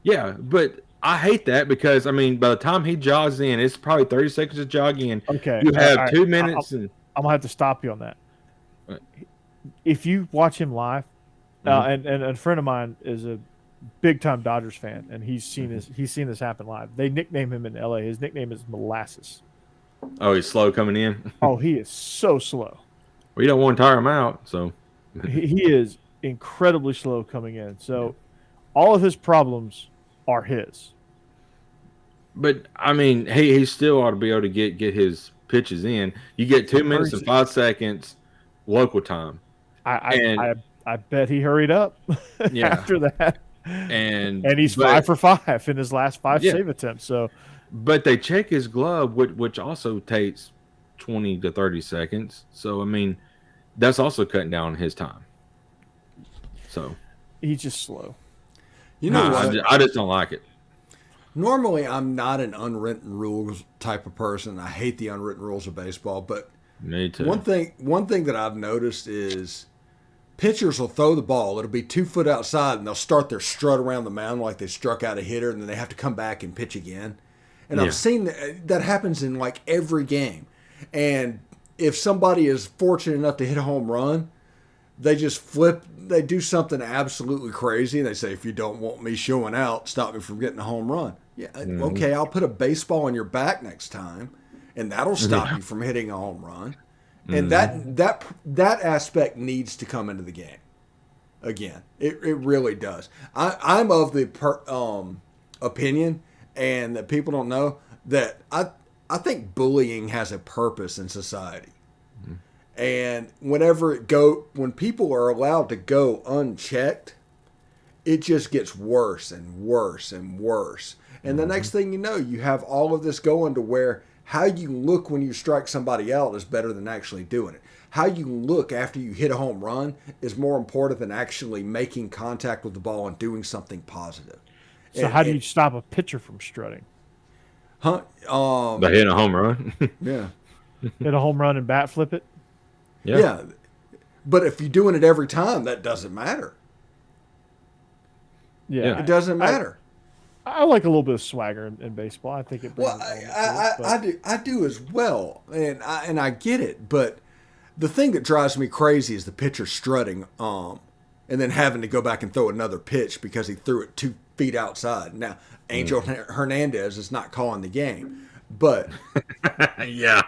Yeah, but I hate that because, I mean, by the time he jogs in, it's probably 30 seconds to jog in. Okay. You have 2 minutes. I'm going to have to stop you on that. If you watch him live, and a friend of mine is a big-time Dodgers fan, and he's seen this happen live. They nickname him in L.A. His nickname is Molasses. Oh, he's slow coming in? Oh, he is so slow. Well, you don't want to tire him out, so. He is incredibly slow coming in. So all of his problems are his. But I mean, he still ought to be able to get his pitches in. You get 2 minutes and 5 seconds local time. I bet he hurried up after that. And he's 5 for 5 in his last 5 save attempts. So, but they check his glove, which also takes 20 to 30 seconds. So I mean, that's also cutting down his time. So he's just slow. You know what? I just don't like it. Normally, I'm not an unwritten rules type of person. I hate the unwritten rules of baseball. But me too. One thing that I've noticed is pitchers will throw the ball. It'll be 2 foot outside, and they'll start their strut around the mound like they struck out a hitter, and then they have to come back and pitch again. And I've seen that happens in like every game. And if somebody is fortunate enough to hit a home run, they just flip. They do something absolutely crazy. And they say, if you don't want me showing out, stop me from getting a home run. Yeah, okay, I'll put a baseball on your back next time, and that'll stop you from hitting a home run. And that aspect needs to come into the game. Again, it really does. I'm of the opinion, and that people don't know, that I think bullying has a purpose in society. And when people are allowed to go unchecked, it just gets worse and worse and worse. And the next thing you know, you have all of this going to where how you look when you strike somebody out is better than actually doing it. How you look after you hit a home run is more important than actually making contact with the ball and doing something positive. So how do you stop a pitcher from strutting? By hitting a home run. Yeah. Hit a home run and bat flip it? Yeah. But if you're doing it every time, that doesn't matter. Yeah. It doesn't matter. I like a little bit of swagger in baseball. I think it brings I do as well. And I get it. But the thing that drives me crazy is the pitcher strutting and then having to go back and throw another pitch because he threw it 2 feet outside. Now, Angel Hernandez is not calling the game. But yeah.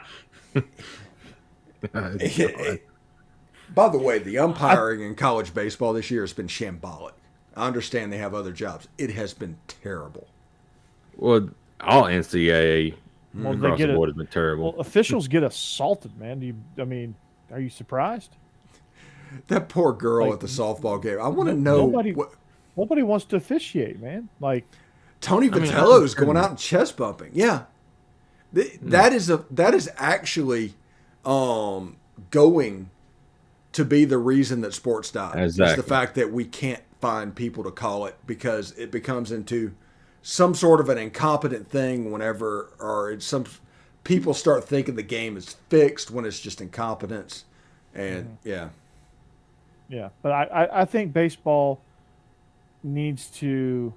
By the way, the umpiring in college baseball this year has been shambolic. I understand they have other jobs. It has been terrible. Well, all NCAA across the board has been terrible. Well, officials get assaulted, man. Are you surprised? That poor girl at the softball game. I want to know. Nobody wants to officiate, man. Like Tony Vitello is going out and chest bumping. Yeah, that is actually going to be the reason that sports die. Exactly. It's the fact that we can't find people to call it because it becomes into some sort of an incompetent thing some people start thinking the game is fixed when it's just incompetence. And yeah. But I think baseball needs to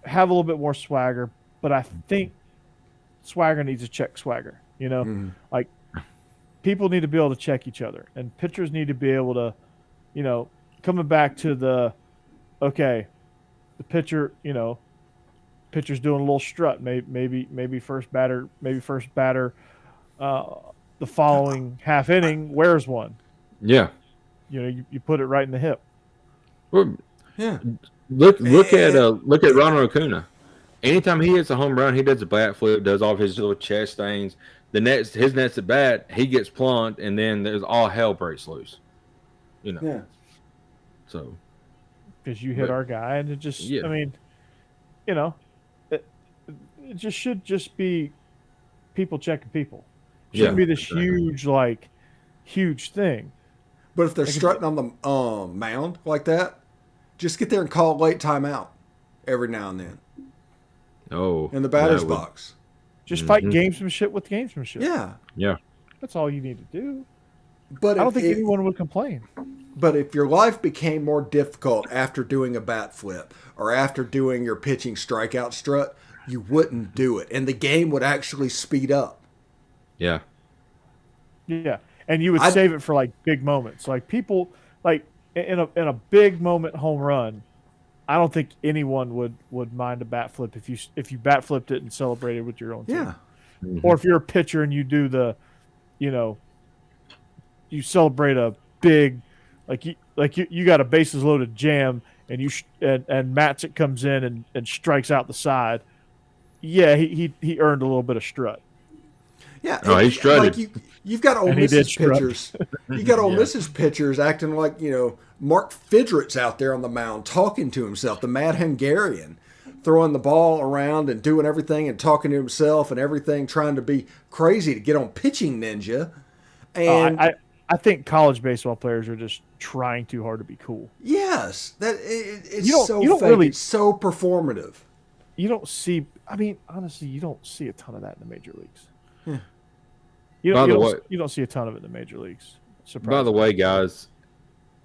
have a little bit more swagger, but I think swagger needs to check swagger. Like people need to be able to check each other, and pitchers need to be able to, coming back to the pitcher, pitcher's doing a little strut, maybe first batter, the following half inning wears one. Yeah. You put it right in the hip. Well, yeah. Look at Ronald Acuna. Anytime he hits a home run, he does a bat flip, does all of his little chest things. His next at bat, he gets plunked, and then there's all hell breaks loose. Yeah. So. Because you hit our guy, and it just, it just should just be people checking people. It shouldn't be this huge thing. But if they're strutting on the mound like that, just get there and call a late timeout every now and then. Oh. In the batter's box. Just fight gamesmanship with gamesmanship. Yeah. Yeah. That's all you need to do. But I don't think anyone would complain. But if your life became more difficult after doing a bat flip or after doing your pitching strikeout strut, you wouldn't do it. And the game would actually speed up. Yeah. Yeah. And you would save it for big moments. Like people in a big moment home run, I don't think anyone would mind a bat flip if you bat flipped it and celebrated with your own team. Yeah. Mm-hmm. Or if you're a pitcher and you do you celebrate a big you got a bases loaded jam and and Matzik comes in and strikes out the side. Yeah, he earned a little bit of strut. Yeah, he strutted. You've got Ole Miss's pitchers. You got Ole Miss's pitchers acting like Mark Fidret's out there on the mound talking to himself, the Mad Hungarian, throwing the ball around and doing everything and talking to himself and everything, trying to be crazy to get on Pitching Ninja. And I think college baseball players are just trying too hard to be cool. Yes, it's so you don't fake. really, it's so performative. You don't see. I mean, honestly, you don't see a ton of that in the major leagues. Yeah. You don't see a ton of it in the major leagues. By the way, guys,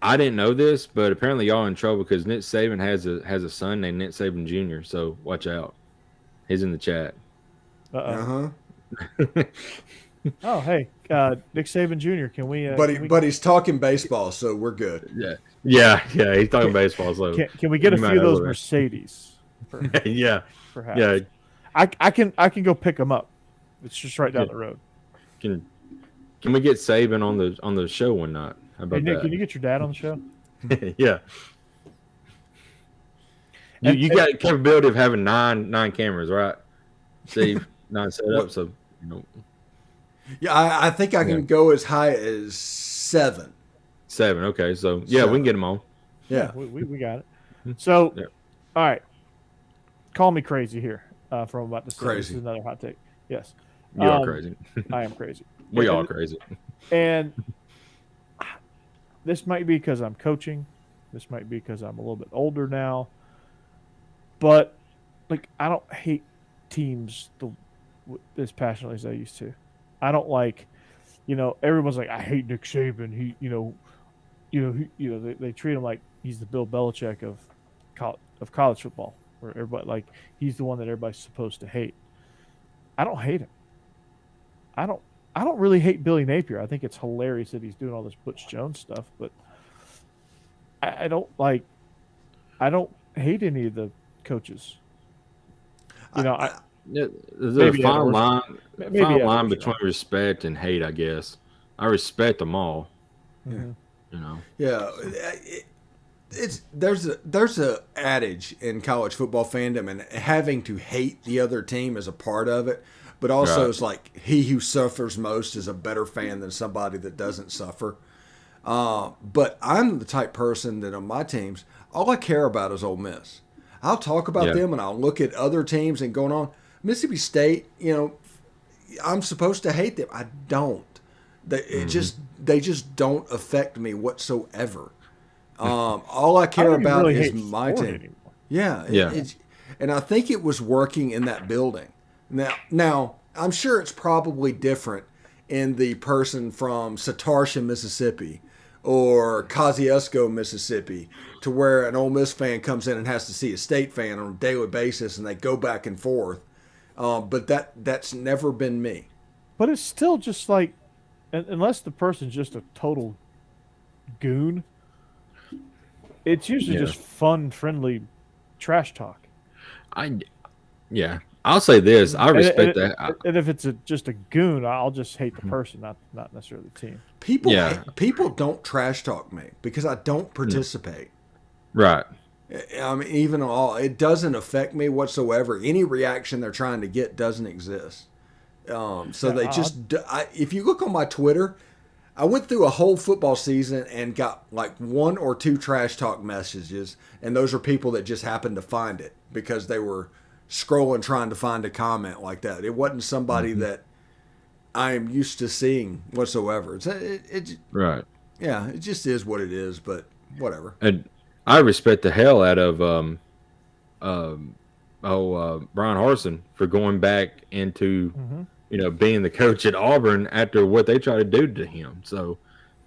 I didn't know this, but apparently y'all in trouble because Nick Saban has a son named Nick Saban Jr. So watch out. He's in the chat. Oh, hey, Nick Saban Jr. Can we? But he's talking baseball, so we're good. Yeah. He's talking baseball. So can we get a few of those Mercedes? Yeah, perhaps. Yeah. I can go pick them up. It's just right down the road. Can we get Saban on the show one night? How about Nick, that? can you get your dad on the show? Yeah. You got the capability of having nine cameras, right? Steve, 9 set up, so Yeah, I think I can go as high as 7. 7, okay. So we can get them on. Yeah. We got it. So, Yep. all right. Call me crazy here from about to say. Crazy. This is another hot take. Yes. You are crazy. I am crazy. We are crazy. And this might be because I'm coaching. This might be because I'm a little bit older now. But, like, I don't hate teams as passionately as I used to. I don't like, everyone's like, I hate Nick Saban. They treat him like he's the Bill Belichick of college football, where everybody, like, he's the one that everybody's supposed to hate. I don't hate him. I don't really hate Billy Napier. I think it's hilarious that he's doing all this Butch Jones stuff, but I don't hate any of the coaches. There's a fine line between respect and hate, I guess. I respect them all. Mm-hmm. Yeah, there's a adage in college football fandom, and having to hate the other team is a part of it. But also, It's like he who suffers most is a better fan than somebody that doesn't suffer. But I'm the type person that on my teams, all I care about is Ole Miss. I'll talk about them and I'll look at other teams and going on. Mississippi State, I'm supposed to hate them. I don't. They just don't affect me whatsoever. All I care about really is my team. Anymore. Yeah. And I think it was working in that building. Now I'm sure it's probably different in the person from Satarsha, Mississippi, or Kosciuszko, Mississippi, to where an Ole Miss fan comes in and has to see a State fan on a daily basis, and they go back and forth. But that's never been me. But it's still just like, unless the person's just a total goon, it's usually just fun, friendly trash talk. I'll say this. I respect that. And if it's just a goon, I'll just hate the person, not necessarily the team. People don't trash talk me because I don't participate. Right. I mean, it doesn't affect me whatsoever. Any reaction they're trying to get doesn't exist. If you look on my Twitter, I went through a whole football season and got like 1 or 2 trash talk messages, and those are people that just happened to find it because they were scrolling trying to find a comment like that. It wasn't somebody that I am used to seeing whatsoever. Right. Yeah, it just is what it is, but whatever. And I respect the hell out of Brian Harsin for going back into being the coach at Auburn after what they tried to do to him. So,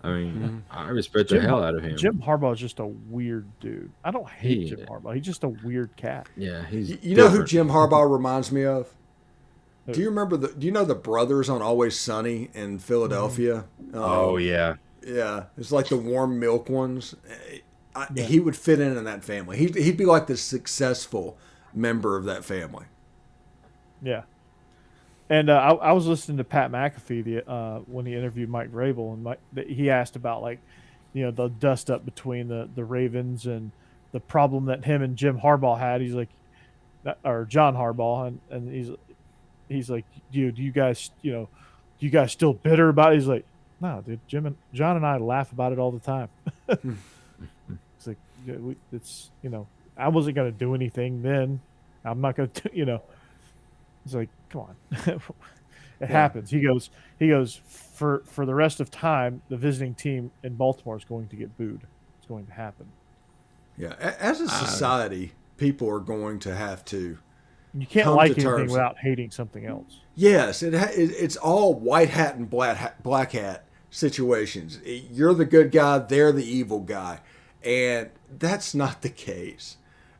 I mean, I respect the hell out of him. Jim Harbaugh is just a weird dude. I don't hate Jim Harbaugh. He's just a weird cat. Yeah, he's. You know who Jim Harbaugh reminds me of? Do you remember do you know the brothers on Always Sunny in Philadelphia? Oh yeah. Yeah, it's like the warm milk ones. He would fit in that family. He'd be like the successful member of that family. Yeah. And I was listening to Pat McAfee when he interviewed Mike Vrabel, and he asked about the dust up between the Ravens and the problem that him and Jim Harbaugh had. He's like, or John Harbaugh, and he's like, do you guys still bitter about it? He's like, no, dude, John and I laugh about it all the time. It's like, I wasn't going to do anything then. I'm not going to, It's like, come on. It happens. He goes, for the rest of time, the visiting team in Baltimore is going to get booed. It's going to happen. Yeah. As a society, people are going to have to. You can't like anything without hating something else. Yes. It's all white hat and black hat situations. You're the good guy. They're the evil guy. And that's not the case.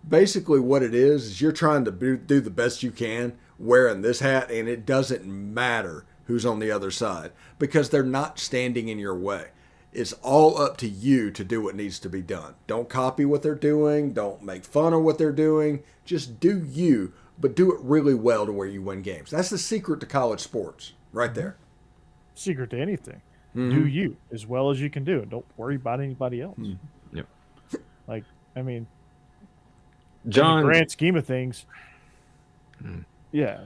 Basically what it is you're trying to do the best you can wearing this hat, and it doesn't matter who's on the other side because they're not standing in your way. It's all up to you to do what needs to be done. Don't copy what they're doing. Don't make fun of what they're doing. Just do you, but do it really well to where you win games. That's the secret to college sports right there. Secret to anything. Do you as well as you can do, and don't worry about anybody else. Yep. Like, I mean, John, in the grand scheme of things, yeah.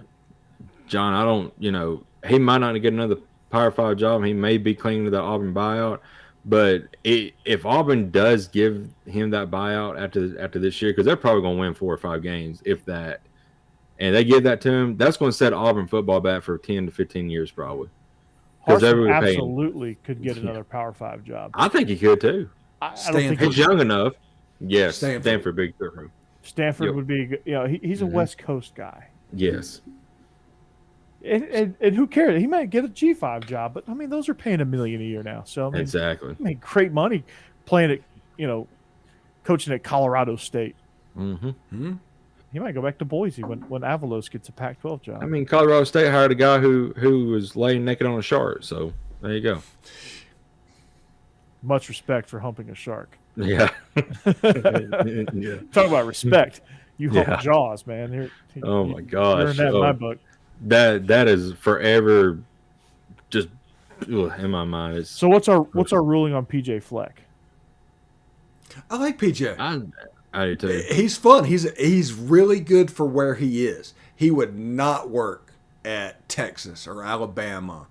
John, he might not get another Power 5 job. He may be clinging to the Auburn buyout, But if Auburn does give him that buyout after this year, because they're probably going to win 4 or 5 games, if that, and they give that to him, that's going to set Auburn football back for 10 to 15 years probably. Harsin absolutely could get another Power 5 job. I think he could too. I don't think he's young enough. Yes, Stanford big room. Stanford would be, he's a West Coast guy. Yes. And who cares? He might get a G5 job, but I mean, those are paying $1 million a year now. So I mean, exactly, he made great money playing at, coaching at Colorado State. Mm-hmm. He might go back to Boise when Avalos gets a Pac-12 job. I mean, Colorado State hired a guy who was laying naked on a shark. So there you go. Much respect for humping a shark. Yeah. Yeah. Talk about respect. You hump Jaws, man. Oh my gosh. You're in my book. That is forever just in my mind. So what's our ruling on PJ Fleck? I like PJ. I do too. He's fun. He's really good for where he is. He would not work at Texas or Alabama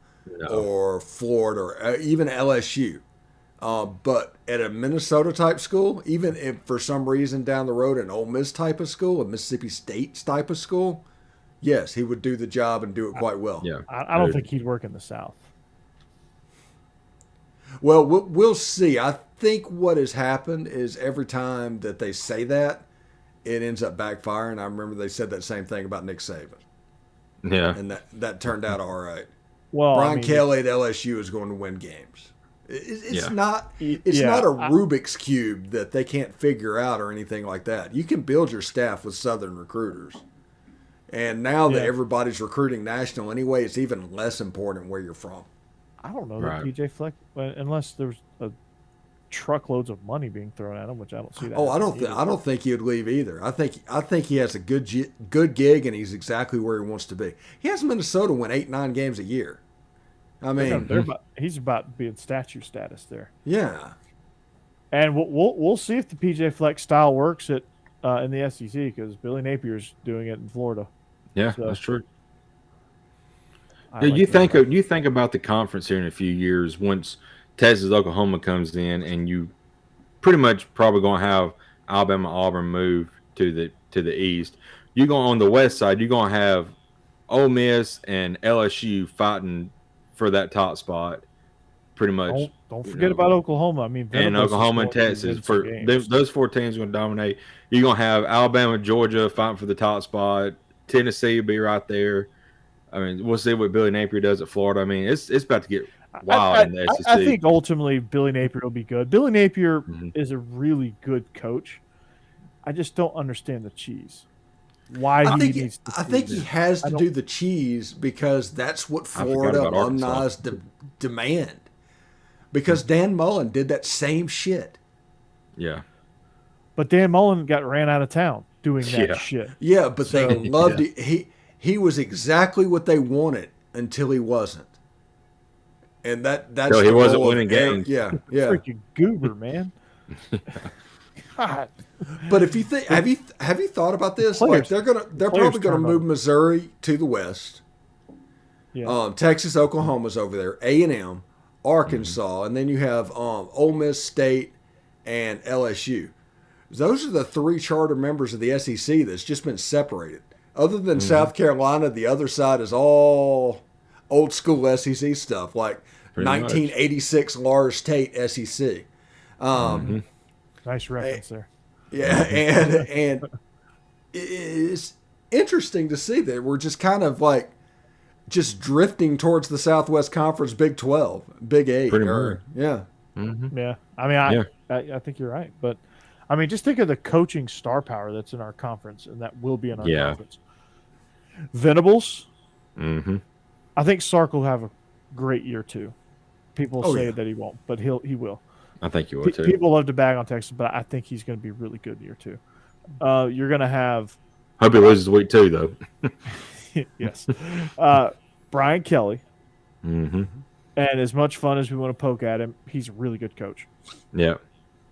or Florida or even LSU. But at a Minnesota type school, even if for some reason down the road an Ole Miss type of school, a Mississippi State type of school, yes, he would do the job and do it quite well. Yeah, I don't think he'd work in the South. Well, we'll see. I think what has happened is every time that they say that, it ends up backfiring. I remember they said that same thing about Nick Saban. Yeah. And that turned out all right. Well, Brian Kelly at LSU is going to win games. It's not a Rubik's Cube that they can't figure out or anything like that. You can build your staff with Southern recruiters. And now that everybody's recruiting national anyway, it's even less important where you're from. I don't know that PJ Fleck, unless there's truckloads of money being thrown at him, which I don't see that. Oh, I don't think he would leave either. I think he has a good gig, and he's exactly where he wants to be. He has Minnesota win 8-9 games a year. I mean, he's about being statue status there. Yeah, and we'll see if the PJ Fleck style works in the SEC, because Billy Napier's doing it in Florida. Yeah, so, that's true. You think about the conference here in a few years once Texas, Oklahoma comes in, and you pretty much probably going to have Alabama, Auburn move to the east. You're going on the west side. You're going to have Ole Miss and LSU fighting for that top spot. Pretty much. Don't forget about Oklahoma. I mean, and Oklahoma and Texas, for those 4 teams are going to dominate. You're going to have Alabama, Georgia fighting for the top spot. Tennessee will be right there. I mean, we'll see what Billy Napier does at Florida. I mean, it's about to get wild in the SEC. I think ultimately Billy Napier will be good. Billy Napier is a really good coach. I just don't understand the cheese. I think he has to do the cheese because that's what Florida alumni demand. Because Dan Mullen did that same shit. Yeah. But Dan Mullen got ran out of town doing that shit. Yeah, but they loved it. He was exactly what they wanted until he wasn't. And that's he wasn't winning games. Yeah. Freaking goober, man. God. But if you think, have you thought about this? Like they're probably gonna move Missouri to the west. Yeah. Texas, Oklahoma's over there. A&M, Arkansas, and then you have Ole Miss, State, and LSU. Those are the 3 charter members of the SEC that's just been separated. Other than South Carolina, the other side is all old school SEC stuff, like pretty 1986 Lars Tate SEC. Nice reference there. Yeah, and it's interesting to see that we're just kind of like just drifting towards the Southwest Conference Big 12, Big 8. Yeah. Mm-hmm. Yeah. I mean, I think you're right. But, I mean, just think of the coaching star power that's in our conference and that will be in our conference. Venables. Mm-hmm. I think Sark will have a great year, too. People say that he won't, but he will. I think you will, too. People love to bag on Texas, but I think he's going to be really good year, too. You're going to have... Hope he loses week 2, though. Yes. Brian Kelly. Mm-hmm. And as much fun as we want to poke at him, he's a really good coach. Yeah.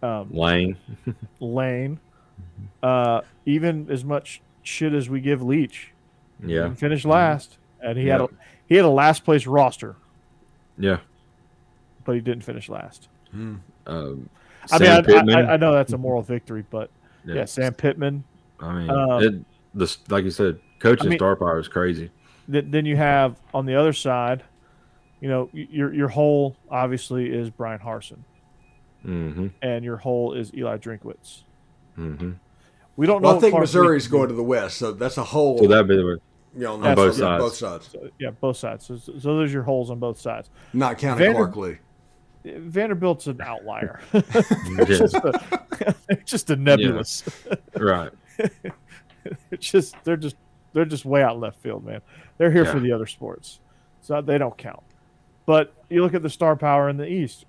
Lane. Even as much shit as we give Leach. Yeah. He finished last, and he had a last place roster. Yeah. But he didn't finish last. I mean, I know that's a moral victory, but yeah, Sam Pittman. I mean, like you said, coaching star power is crazy. Then you have on the other side, you know, your hole obviously is Brian Harsin, and your hole is Eli Drinkwitz. We don't know. I think Missouri's going to the West, so that's a hole. So that'd be on both sides. Both sides. So, both sides. So there's your holes on both sides. Not counting Clark Lee. Vanderbilt's an outlier. It's just a nebulous. Right. They're just way out left field, man. They're here for the other sports, so they don't count. But you look at the star power in the East.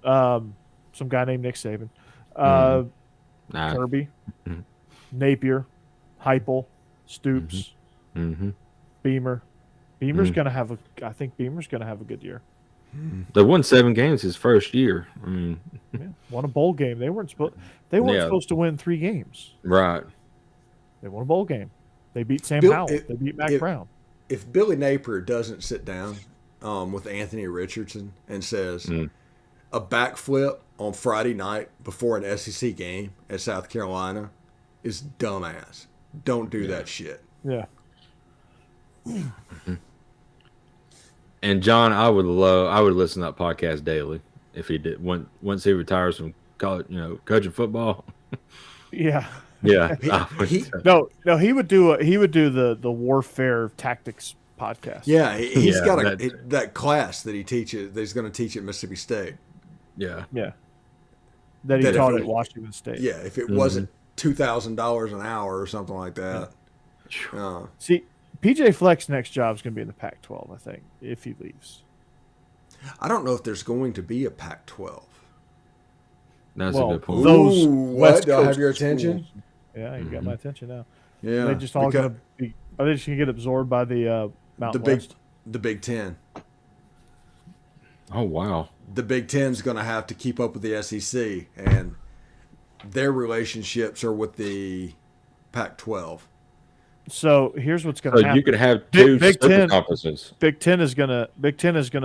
Some guy named Nick Saban, Kirby, Napier, Heupel, Stoops, Beamer. Beamer's going to have I think Beamer's going to have a good year. They won 7 games his first year. I mean, won a bowl game. They weren't supposed to win 3 games. Right. They won a bowl game. They beat Sam Howell. They beat Mac Brown. If Billy Napier doesn't sit down with Anthony Richardson and says a backflip on Friday night before an SEC game at South Carolina is dumbass. Don't do that shit. Yeah. And John, I would listen to that podcast daily if he did. Once he retires from college, coaching football. Yeah. Yeah. He would do the warfare tactics podcast. Yeah, he's got that class that he teaches. That he's going to teach at Mississippi State. Yeah. Yeah. That he taught at Washington State. Yeah, if it wasn't $2,000 an hour or something like that. See, PJ Fleck's next job is going to be in the Pac-12, I think, if he leaves. I don't know if there's going to be a Pac-12. That's a good point. Those what? Do I have your attention? Yeah, you got my attention now. Yeah. Are they just all going to be? Are they just going to get absorbed by the Mountain West? The Big Ten. Oh wow. The Big Ten's going to have to keep up with the SEC, and their relationships are with the Pac-12. So here's what's going to happen. You could have two Big Ten conferences. Big Ten is going to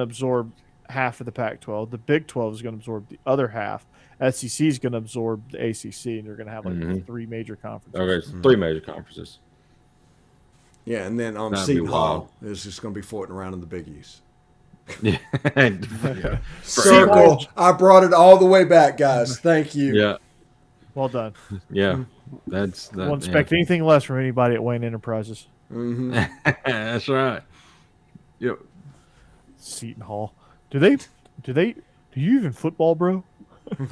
absorb half of the Pac-12. The Big 12 is going to absorb the other half. SEC is going to absorb the ACC, and you're going to have like 3 major conferences. Okay, 3 major conferences. Yeah, and then Seton Hall is just going to be floating around in the Big East. Yeah. Circle. I brought it all the way back, guys. Thank you. Yeah. Well done. Yeah. Won't expect anything less from anybody at Wayne Enterprises. That's right. Yep. Seton Hall. Do you even football, bro?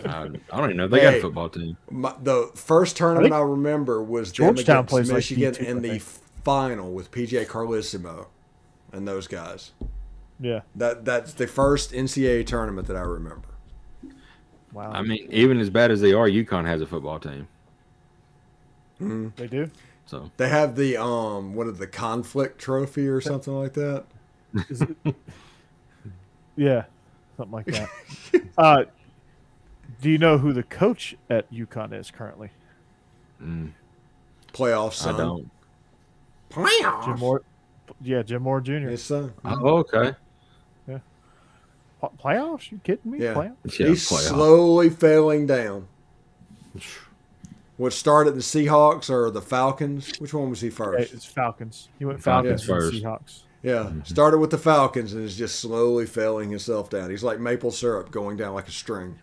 I don't even know if they got a football team. The first tournament I remember was Georgetown plays Michigan like D2, in the final with PJ Carlissimo and those guys. Yeah. That's the first NCAA tournament that I remember. Wow. I mean, even as bad as they are, UConn has a football team. They do? So they have the the conflict trophy or something like that. Is it? Yeah, something like that. Do you know who the coach at UConn is currently? Playoff son. I don't. Playoff. Jim Moore. Yeah, Jim Moore Jr. His son. Oh, okay. Yeah. Playoffs? You kidding me? Yeah. Playoffs? Yeah, He's slowly failing down. What started the Seahawks or the Falcons? Which one was he first? It's Falcons. He went Falcons first. Seahawks. Yeah, started with the Falcons and is just slowly failing himself down. He's like maple syrup going down like a string.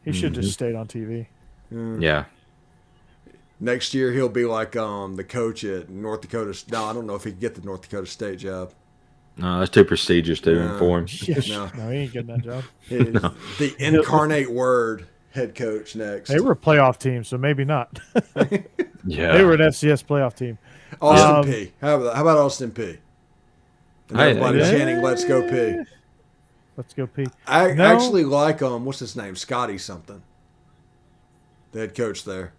He should have just stayed on TV. Yeah. Next year he'll be like the coach at North Dakota. No, I don't know if he can get the North Dakota State job. No, that's too prestigious for him. No, he ain't getting that job. The incarnate word head coach next. They were a playoff team, so maybe not. Yeah. They were an FCS playoff team. Austin P. How about Austin P? And everybody chanting, "Let's go P." Let's go P. I actually like what's his name? Scotty something. The head coach there.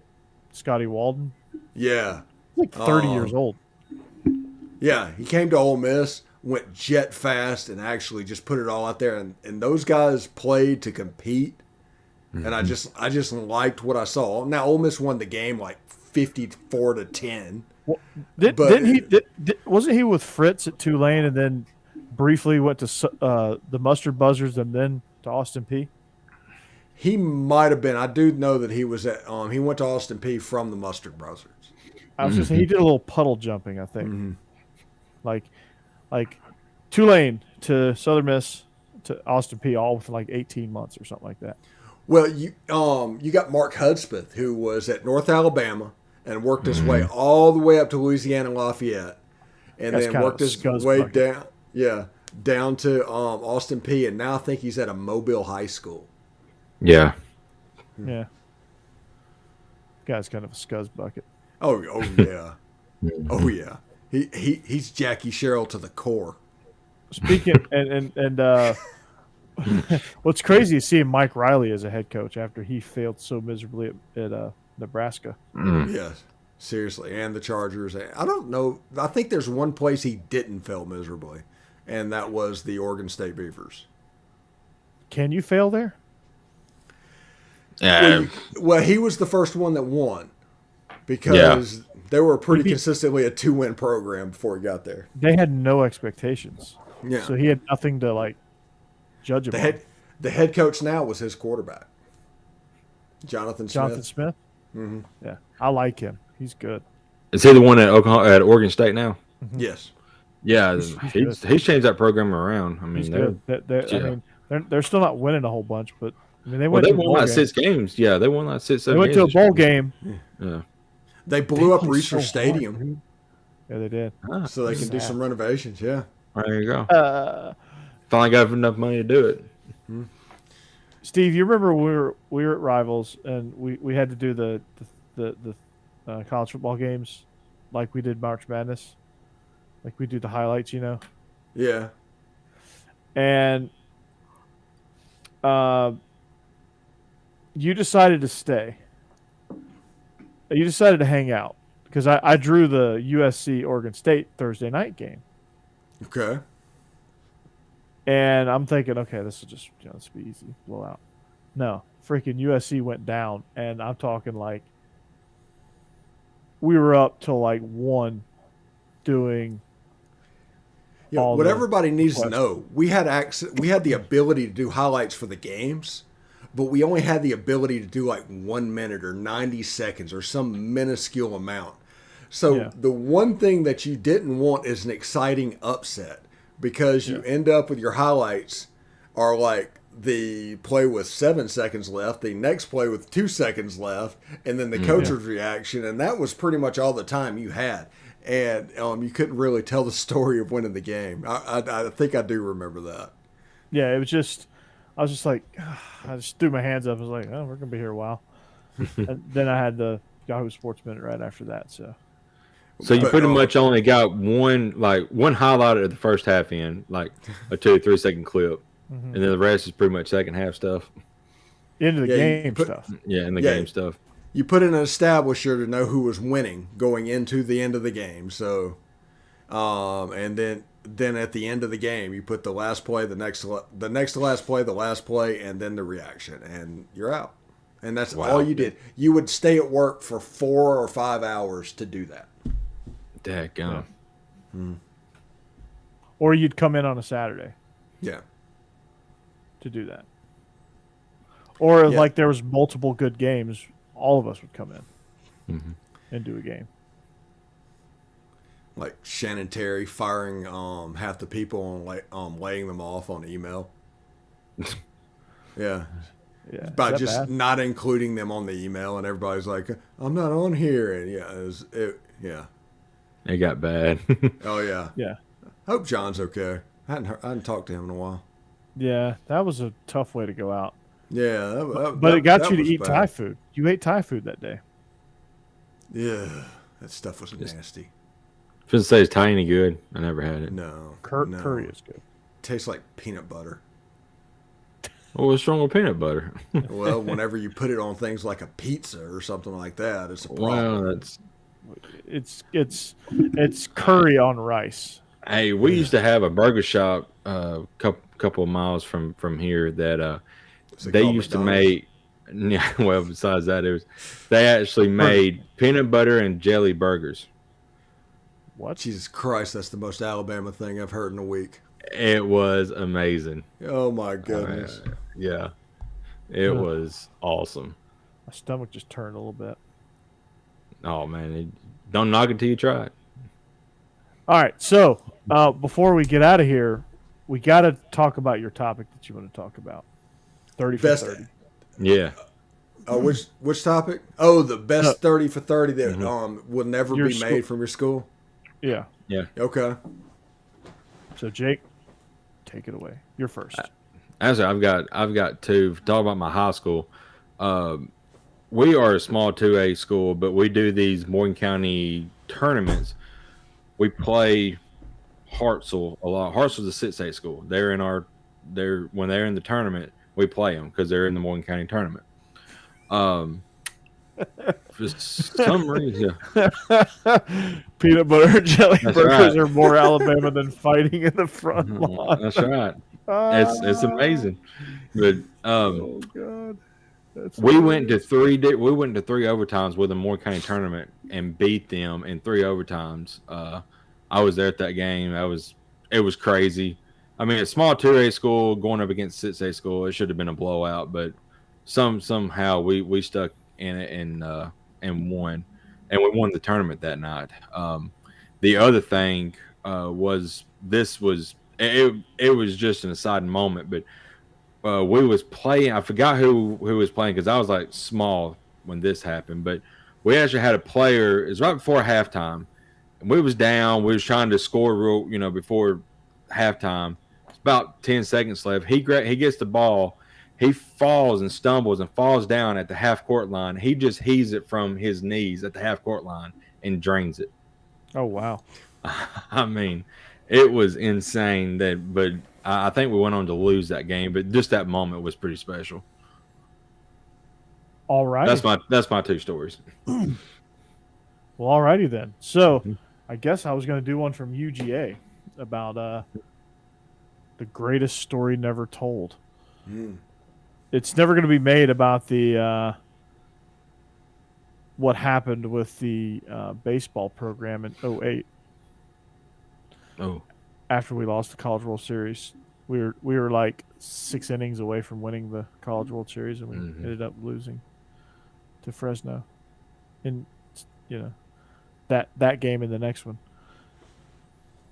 Scotty Walden. Yeah. Like 30 years old. Yeah, he came to Ole Miss, went jet fast, and actually just put it all out there. And those guys played to compete. And I just liked what I saw. Now Ole Miss won the game like 54-10. Well, wasn't he with Fritz at Tulane and then briefly went to the Mustard Buzzards and then to Austin P? He might have been. I do know that he was at. He went to Austin P from the Mustard Brothers. I was just saying he did a little puddle jumping. I think, like Tulane to Southern Miss to Austin P all within like 18 months or something like that. Well, you got Mark Hudspeth, who was at North Alabama and worked his way all the way up to Louisiana Lafayette, and then worked his way down. Yeah, down to Austin P, and now I think he's at a Mobile high school. Yeah. Yeah. Guy's kind of a scuzz bucket. Oh yeah. Oh yeah. He's Jackie Sherrill to the core. Speaking and what's crazy is seeing Mike Riley as a head coach after he failed so miserably at Nebraska. Yes, seriously, and the Chargers. I don't know. I think there's one place he didn't fail miserably, and that was the State Beavers. Can you fail there? Well, he was the first one that won because they were pretty consistently a 2-win program before he got there. They had no expectations. Yeah. So he had nothing to like judge him. The head coach now was his quarterback, Jonathan Smith. Mm-hmm. Yeah, I like him. He's good. Is he the one at Oregon State now? Mm-hmm. Yes. Yeah, he's changed that program around. I mean, they're still not winning a whole bunch, but I mean, they won like 6 games. Yeah, they won like 6, 7 games. They went to a bowl game. Yeah. They blew up Reeser Stadium. Yeah, they did. So they can do some renovations. Yeah. There you go. Finally got enough money to do it. Mm-hmm. Steve, you remember we were at Rivals and we had to do the college football games like we did March Madness, like we do the highlights, you know. Yeah. And you decided to stay. You decided to hang out because I drew the USC Oregon State Thursday night game. Okay. And I'm thinking, okay, this will just this will be easy, blowout. No, freaking USC went down, and I'm talking like we were up till like 1 doing. What everybody needs to know, we had the ability to do highlights for the games, but we only had the ability to do like 1 minute or 90 seconds or some minuscule amount. So the one thing that you didn't want is an exciting upset, because you end up with your highlights are like the play with 7 seconds left, the next play with 2 seconds left, and then the coach's reaction, and that was pretty much all the time you had. And you couldn't really tell the story of winning the game. I think I do remember that. Yeah, it was just, I was just like, I just threw my hands up. I was like, oh, we're going to be here a while. And then I had the Yahoo Sports Minute right after that. So you pretty much only got one highlight of the first half in, like a 2-3 second clip. And then the rest is pretty much second half stuff. Into the game stuff. Yeah, in the game stuff. You put in an establisher to know who was winning going into the end of the game. So, and then at the end of the game, you put the last play, the next to last play, the last play, and then the reaction, and you're out. And that's all you did. You would stay at work for 4 or 5 hours to do that. Dadgum. Or you'd come in on a Saturday. Yeah. To do that. Or like there was multiple good games, all of us would come in and do a game. Like Shannon Terry firing half the people and laying them off on email. Yeah. By just bad? Not including them on the email, and everybody's like, I'm not on here. And it got bad. Oh, yeah. Yeah. Hope John's okay. I hadn't talked to him in a while. Yeah, that was a tough way to go out. Yeah. But it got you to eat Thai food. You ate Thai food that day. Yeah. That stuff was nasty. Shouldn't say it's Thai any good. I never had it. No. Curry is good. Tastes like peanut butter. Well, what's wrong with peanut butter? Well, whenever you put it on things like a pizza or something like that, it's a problem. Well, it's curry on rice. Hey, we used to have a burger shop a couple of miles from here that they used to make. Yeah, well, besides that, they actually made peanut butter and jelly burgers. What? Jesus Christ, that's the most Alabama thing I've heard in a week. It was amazing. Oh my goodness. Yeah. It was awesome. My stomach just turned a little bit. Oh man, don't knock it till you try it. All right, so before we get out of here, we got to talk about your topic that you want to talk about. 30 for 30. Yeah. Which topic? Oh, the best 30 for 30 that will never be made from your school. Yeah. Yeah. Okay. So Jake, take it away. You're first. Actually, I've got two. Talk about my high school. We are a small 2A school, but we do these Morgan County tournaments. We play Hartselle a lot. Hartselle's a 6A school. When they're in the tournament, we play them because they're in the Morgan County tournament. For some reason, peanut butter and jelly burgers are more Alabama than fighting in the front line. That's right. It's amazing. But oh god, we went to three overtimes with the Morgan County tournament and beat them in 3 overtimes. I was there at that game. It was crazy. I mean, a small 2A school going up against 6A school, it should have been a blowout, but somehow we stuck in it and won, and we won the tournament that night. The other thing was it was just an aside moment, but we was playing. I forgot who was playing because I was like small when this happened, but we actually had a player. It was right before halftime, and we was down. We was trying to score before halftime. It's about 10 seconds left. He gets the ball. He falls and stumbles and falls down at the half-court line. He just heaves it from his knees at the half-court line and drains it. Oh, wow. I mean, it was insane. But I think we went on to lose that game. But just that moment was pretty special. All right. That's my two stories. Well, all righty then. So I guess I was going to do one from UGA about the greatest story never told. It's never going to be made about the what happened with the baseball program in 2008. Oh, after we lost the College World Series, we were like 6 innings away from winning the College World Series, and we ended up losing to Fresno. And that game and the next one.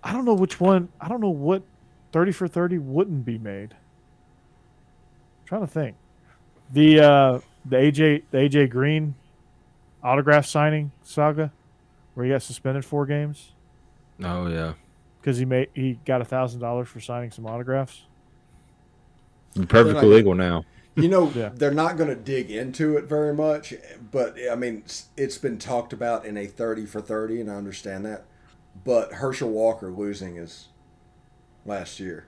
I don't know which one. I don't know what 30 for 30 wouldn't be made. Trying to think, the AJ Green autograph signing saga, where he got suspended 4 games. Oh yeah, because he got $1,000 for signing some autographs. Perfectly legal now. They're not going to dig into it very much, but I mean, it's been talked about in a 30 for 30, and I understand that. But Herschel Walker losing his last year.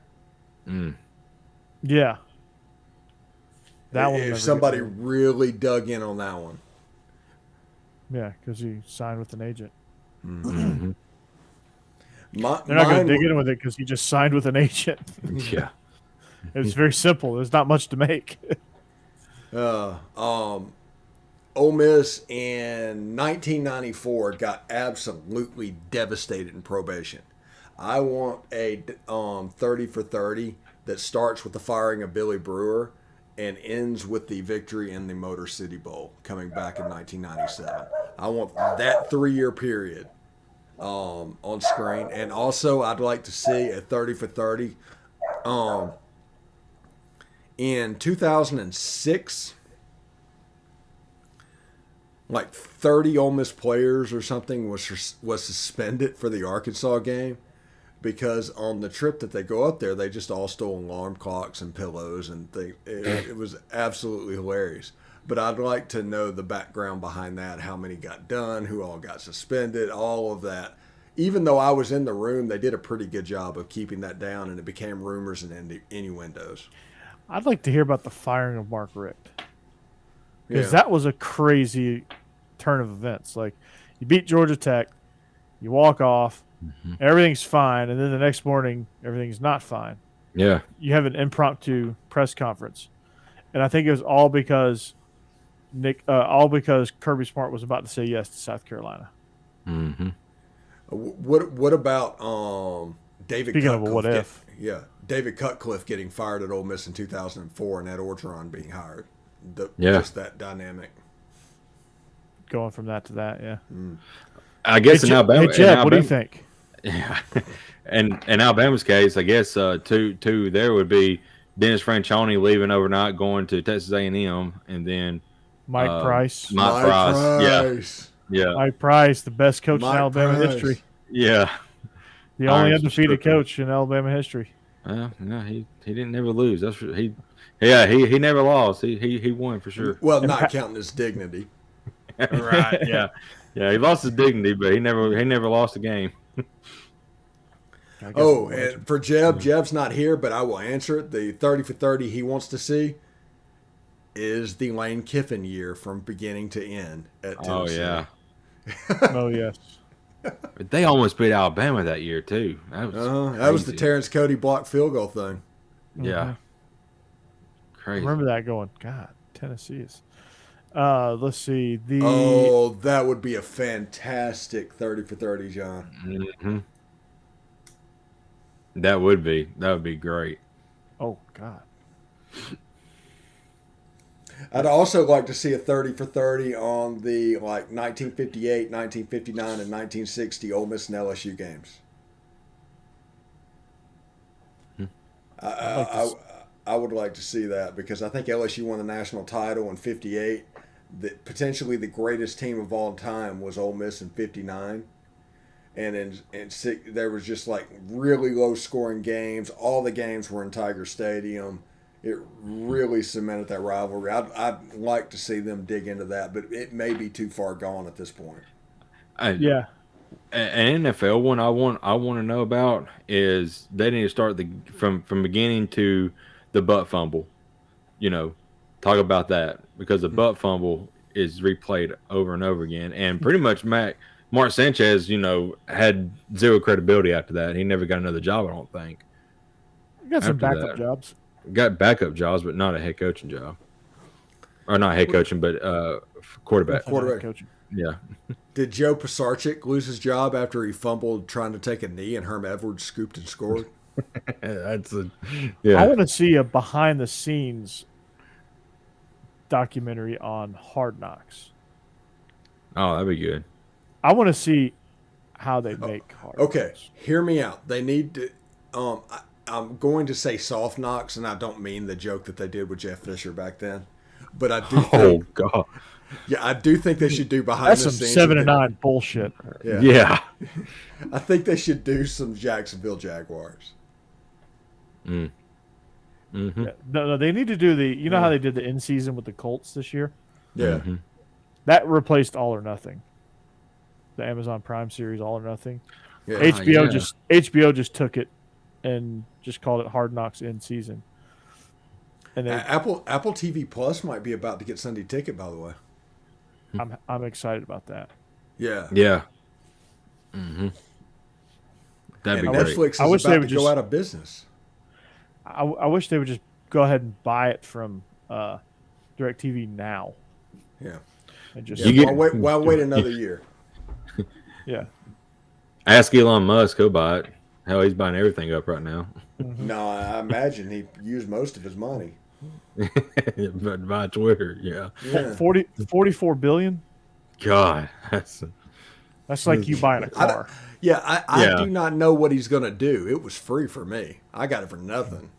Yeah. That one. If somebody really dug in on that one. Yeah, because he signed with an agent. Mm-hmm. They're not going to dig in with it because he just signed with an agent. Yeah. It's very simple. There's not much to make. Ole Miss in 1994 got absolutely devastated in probation. I want a 30 for 30 that starts with the firing of Billy Brewer and ends with the victory in the Motor City Bowl coming back in 1997. I want that 3-year period on screen. And also, I'd like to see a 30 for 30. In 2006, like 30 Ole Miss players or something was suspended for the Arkansas game because on the trip that they go up there, they just all stole alarm clocks and pillows, and it was absolutely hilarious. But I'd like to know the background behind that, how many got done, who all got suspended, all of that. Even though I was in the room, they did a pretty good job of keeping that down, and it became rumors and innuendos. I'd like to hear about the firing of Mark Richt, because that was a crazy turn of events. Like, you beat Georgia Tech, you walk off, everything's fine, and then the next morning, everything's not fine. Yeah. You have an impromptu press conference. And I think it was all because Kirby Smart was about to say yes to South Carolina. Mm-hmm. What about David Speaking Cutcliffe? Of a what if. David Cutcliffe getting fired at Ole Miss in 2004 and Ed Orgeron being hired. just that dynamic. Going from that to that, yeah. I guess in Alabama. Hey, Jeb, what do you think? Yeah, and in Alabama's case, I guess two there would be Dennis Franchione leaving overnight, going to Texas A&M, and then Mike Price. Mike Price. Yeah. Mike Price, the best coach in Alabama history. Yeah. The only undefeated coach in Alabama history. No, he didn't never lose. That's he never lost. He won for sure. Well, not counting his dignity. Right. Yeah. Yeah. He lost his dignity, but he never lost a game. Oh, and for Jeb's not here, but I will answer it. The 30 for 30 he wants to see is the Lane Kiffin year from beginning to end at Tennessee. Oh yeah. Oh yes. But they almost beat Alabama that year too. That was the Terrence Cody blocked field goal thing. Yeah. Crazy. I remember that going, God, Tennessee is. Let's see. That would be a fantastic 30 for 30, John. Mm-hmm. That would be great. Oh God. I'd also like to see a 30 for 30 on the 1958, 1959, and 1960 Ole Miss and LSU games. I would like to see that because I think LSU won the national title in 58. Potentially the greatest team of all time was Ole Miss in 59. And there was just really low scoring games. All the games were in Tiger Stadium. It really cemented that rivalry. I'd like to see them dig into that, but it may be too far gone at this point. Yeah. An NFL one I want to know about is they need to start from beginning to the butt fumble. Talk about that because the butt fumble is replayed over and over again, and pretty much Mark Sanchez, had zero credibility after that. He never got another job, I don't think. He got some backup jobs. Got backup jobs, but not a head coaching job. Or not head coaching, but quarterback. Quarterback coaching. Yeah. Did Joe Pisarcik lose his job after he fumbled trying to take a knee and Herm Edwards scooped and scored? I want to see a behind-the-scenes documentary on Hard Knocks. Oh, that'd be good. I want to see how they make Hard Knocks. Okay, hear me out. They need to I'm going to say soft knocks, and I don't mean the joke that they did with Jeff Fisher back then. But I do think, oh God. Yeah, I do think they should do behind That's the some scenes. 7 and 9 bullshit. Yeah. I think they should do some Jacksonville Jaguars. Mm-hmm. Yeah. No, they need to do the. How they did the in season with the Colts this year? Yeah. Mm-hmm. That replaced All or Nothing. The Amazon Prime series All or Nothing. Yeah. HBO just took it and just called it Hard Knocks in season. And then Apple TV Plus might be about to get Sunday Ticket, by the way. I'm excited about that. Yeah. Yeah. Mm-hmm. That'd be great. Netflix is about to go out of business. I wish they would just go ahead and buy it from DirecTV now. Yeah. And just why wait another year? Yeah. Ask Elon Musk, he'll buy it. Hell, he's buying everything up right now. No, I imagine he used most of his money. But by Twitter, yeah. 44 billion. God, that's like you buying a car. I do not know what he's gonna do. It was free for me. I got it for nothing.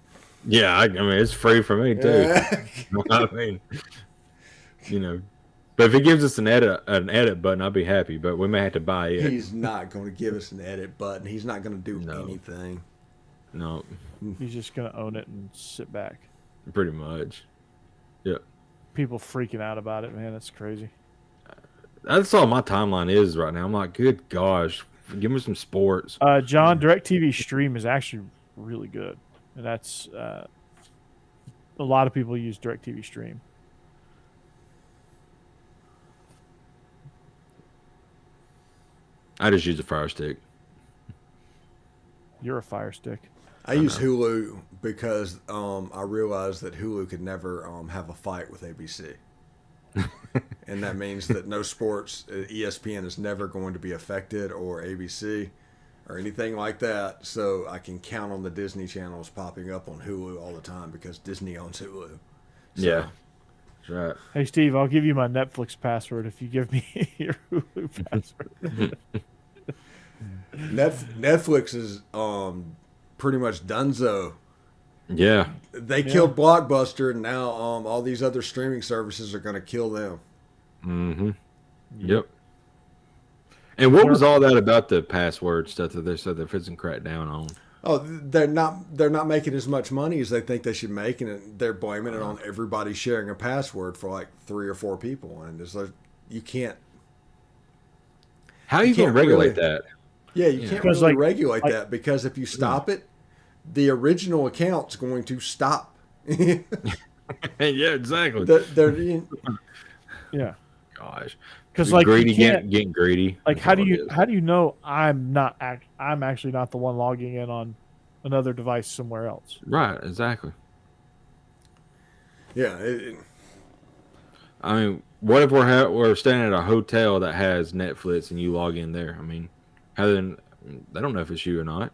Yeah, I mean it's free for me too. Yeah. I mean, but if he gives us an edit button, I'll be happy. But we may have to buy it. He's not going to give us an edit button. He's not going to do anything. No, he's just going to own it and sit back. Pretty much. Yeah. People freaking out about it, man. That's crazy. That's all my timeline is right now. I'm like, good gosh, give me some sports. John, DirecTV Stream is actually really good, and that's a lot of people use DirecTV Stream. I just use a Fire Stick. You're a Fire Stick. I use Hulu because I realized that Hulu could never have a fight with ABC. And that means that no sports, ESPN is never going to be affected, or ABC or anything like that. So I can count on the Disney channels popping up on Hulu all the time because Disney owns Hulu. So, yeah. That's right. Hey, Steve, I'll give you my Netflix password if you give me your Hulu password. Netflix is pretty much donezo. Yeah. They killed Blockbuster, and now all these other streaming services are going to kill them. Mm-hmm. Yep. And what was all that about the password stuff that they said they're fixing crack down on? Oh, they're not making as much money as they think they should make, and they're blaming it on everybody sharing a password for like 3 or 4 people, and it's like you can't. How are you going to regulate that? Yeah, you can't really regulate that, because if you stop it, the original account's going to stop. Yeah, exactly. Yeah. Gosh. Because like greedy getting greedy. Like how do you know I'm actually not the one logging in on another device somewhere else? Right, exactly. Yeah. I mean, what if we're staying at a hotel that has Netflix and you log in there? I mean, they don't know if it's you or not.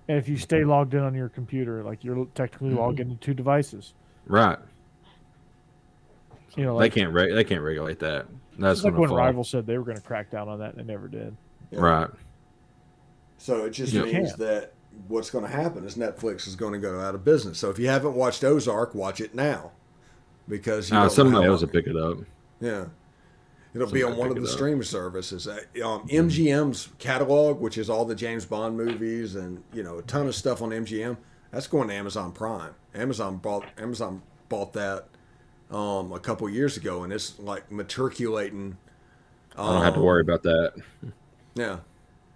And if you stay logged in on your computer, like you're technically logged into 2 devices. Right. You know, like, they can't regulate that. That's like when Rival said they were going to crack down on that, and they never did. Yeah. Right. So it just means that what's going to happen is Netflix is going to go out of business. So if you haven't watched Ozark, watch it now, because somebody else will pick it up. Yeah, it'll be on one of the streaming services. MGM's catalog, which is all the James Bond movies and a ton of stuff on MGM, that's going to Amazon Prime. Amazon bought that a couple years ago, and it's like matriculating. I don't have to worry about that. Yeah.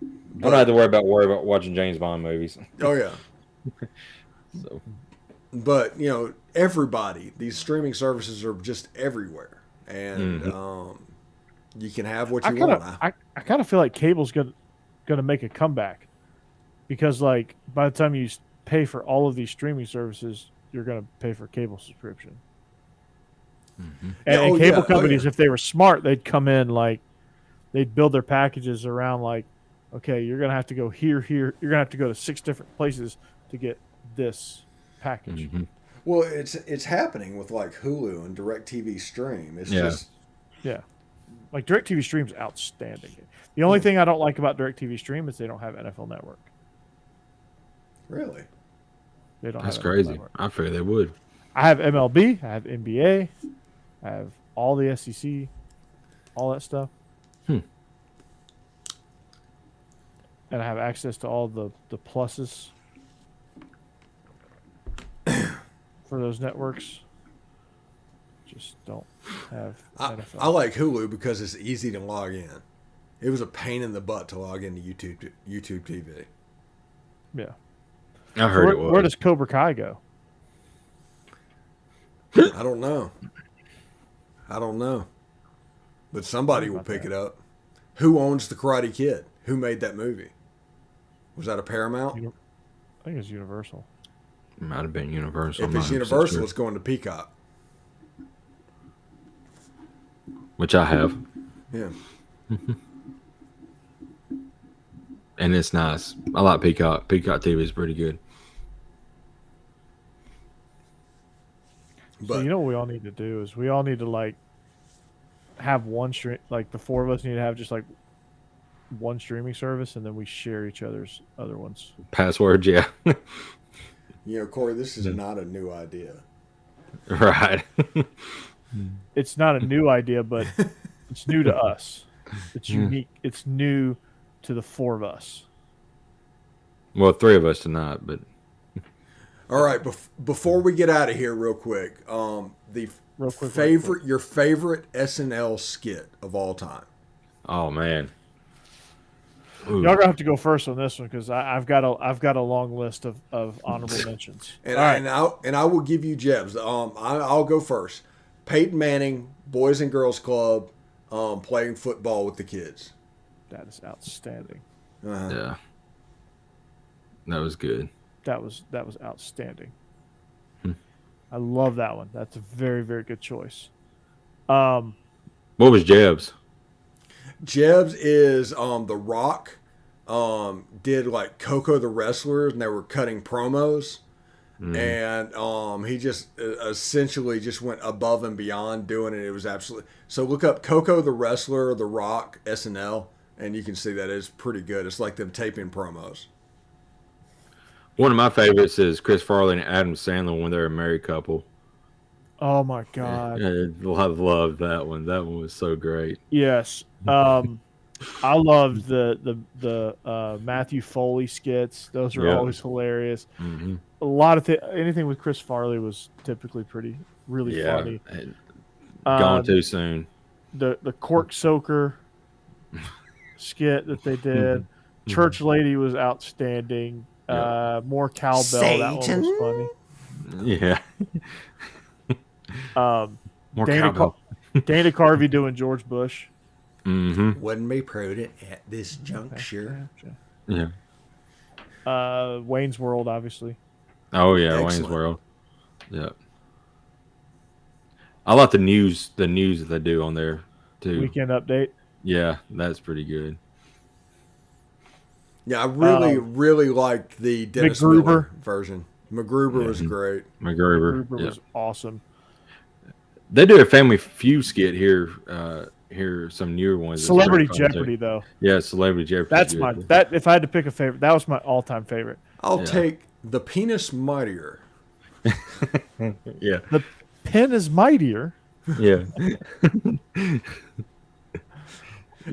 I don't have to worry about watching James Bond movies. Oh yeah. So. But everybody, these streaming services are just everywhere, and you can have what you want. I kind of feel like cable's gonna make a comeback, because like by the time you pay for all of these streaming services, you're gonna pay for cable subscription. Mm-hmm. And cable companies, if they were smart, they'd come in like they'd build their packages around like, okay, you're gonna have to go here. You're gonna have to go to 6 different places to get this package. Mm-hmm. Well, it's happening with like Hulu and DirecTV Stream. It's just like DirecTV Stream's outstanding. The only thing I don't like about DirecTV Stream is they don't have NFL Network. Really? They don't. That's crazy. I figured they would. I have MLB. I have NBA. I have all the SEC, all that stuff. And I have access to all the pluses for those networks. Just don't have NFL. I like Hulu because it's easy to log in. It was a pain in the butt to log into YouTube TV. Yeah. I heard it was. Where does Cobra Kai go? I don't know. But somebody will pick it up. Who owns the Karate Kid? Who made that movie? Was that a Paramount? I think it's Universal. It might have been Universal. If it's Universal, it's going to Peacock. Which I have. Yeah. And it's nice. I like Peacock. Peacock TV is pretty good. But so you know what we all need to do is we all need to like have one stream, like the 4 of us need to have just like one streaming service, and then we share each other's other ones. Passwords, yeah. Corey, this is not a new idea. Right. It's not a new idea, but it's new to us. It's unique. It's new to the 4 of us. Well, 3 of us tonight, but. All right, before we get out of here, real quick, your favorite SNL skit of all time. Oh man, y'all gonna have to go first on this one because I've got a long list of honorable mentions. And I will give you Jeb's. I'll go first. Peyton Manning, Boys and Girls Club, playing football with the kids. That is outstanding. Yeah, that was good. That was outstanding. I love that one. That's a very, very good choice. What was Jeb's? Jeb's is The Rock did like Coco the Wrestler, and they were cutting promos. And he just essentially just went above and beyond doing it. It was absolutely so. Look up Coco the Wrestler, The Rock, SNL, and you can see that it's pretty good. It's like them taping promos. One of my favorites is Chris Farley and Adam Sandler when they're a married couple. Oh my God! I love that one. That one was so great. Yes, I loved the Matthew Foley skits. Those are always hilarious. Mm-hmm. A lot of anything with Chris Farley was typically really funny. Gone too soon. The cork soaker skit that they did. Church Lady was outstanding. More cowbell. Satan. That one was funny. Yeah. More cowbell. Dana Carvey doing George Bush. Mm-hmm. Wouldn't be prudent at this juncture. Yeah. Wayne's World, obviously. Oh yeah, Excellent. Wayne's World. Yeah. I like the news that they do on there too. Weekend Update. Yeah, that's pretty good. Yeah, I really liked the Dennis MacGruber Miller version. MacGruber was great. MacGruber was awesome. They do a Family Feud skit here. Here some newer ones. Celebrity Jeopardy, though. Yeah, Celebrity Jeopardy. That's that. If I had to pick a favorite, that was my all-time favorite. I'll take the Penis Mightier. Yeah. The pen is mightier. Yeah.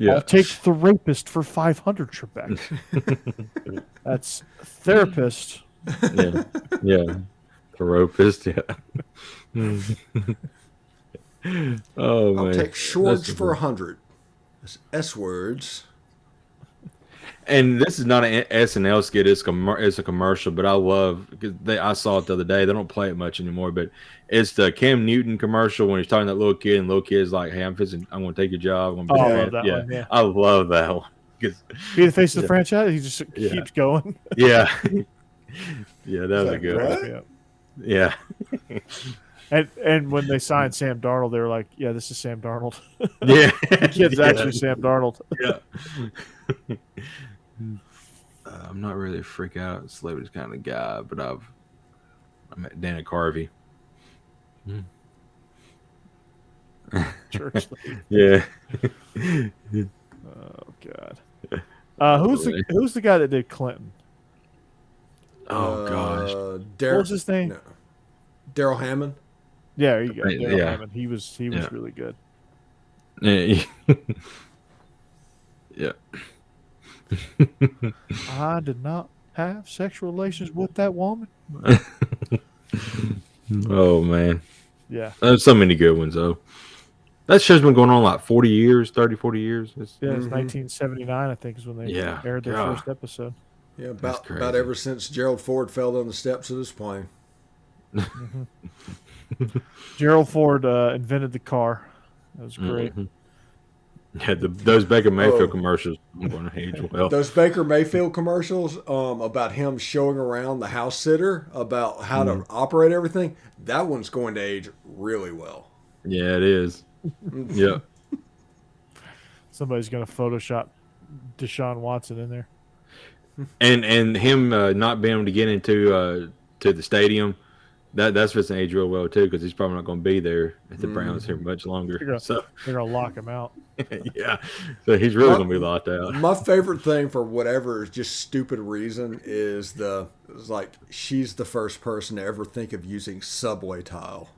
I'll take the rapist for 500 Trebek. That's therapist. Yeah. Yeah. The rapist. Yeah. Oh man. I'll take Schwartz for 100. That's S words. And this is not an SNL skit; it's a commercial. But I love because I saw it the other day. They don't play it much anymore, but it's the Cam Newton commercial when he's talking to that little kid, and the little kid's like, "Hey, I'm going to take your job." I'm I love that yeah. one. Yeah, I love that one. Be the face of the franchise. He just keeps going. Yeah, yeah, that was a good what? one. Yeah. And when they signed Sam Darnold, they were like, "Yeah, this is Sam Darnold." Yeah, the kid's actually Sam Darnold. Yeah. I'm not really a freak out celebrities kind of guy, but I met Dana Carvey. Church. Yeah. Oh God. Who's the guy that did Clinton? Oh gosh. What was his name? No. Daryl Hammond. Yeah, there you go. Yeah. Daryl Hammond. He was really good. Yeah. Yeah. I did not have sexual relations with that woman. Oh man. Yeah. There's so many good ones though. That show's been going on like 40 years, 30, 40 years. It's 1979, I think, is when they aired their first episode. Yeah, about ever since Gerald Ford fell down the steps of his plane. Gerald Ford invented the car. That was great. Yeah, those Baker Mayfield commercials are going to age well. Those Baker Mayfield commercials about him showing around the house sitter about how to operate everything, that one's going to age really well. Yeah, it is. Yeah. Somebody's going to Photoshop Deshaun Watson in there. And him not being able to get into to the stadium, that's just an age real well too, because he's probably not going to be there at the Browns here much longer. They're going to lock him out. Yeah, so he's really going to be locked out. My favorite thing, for whatever just stupid reason, is like she's the first person to ever think of using subway tile.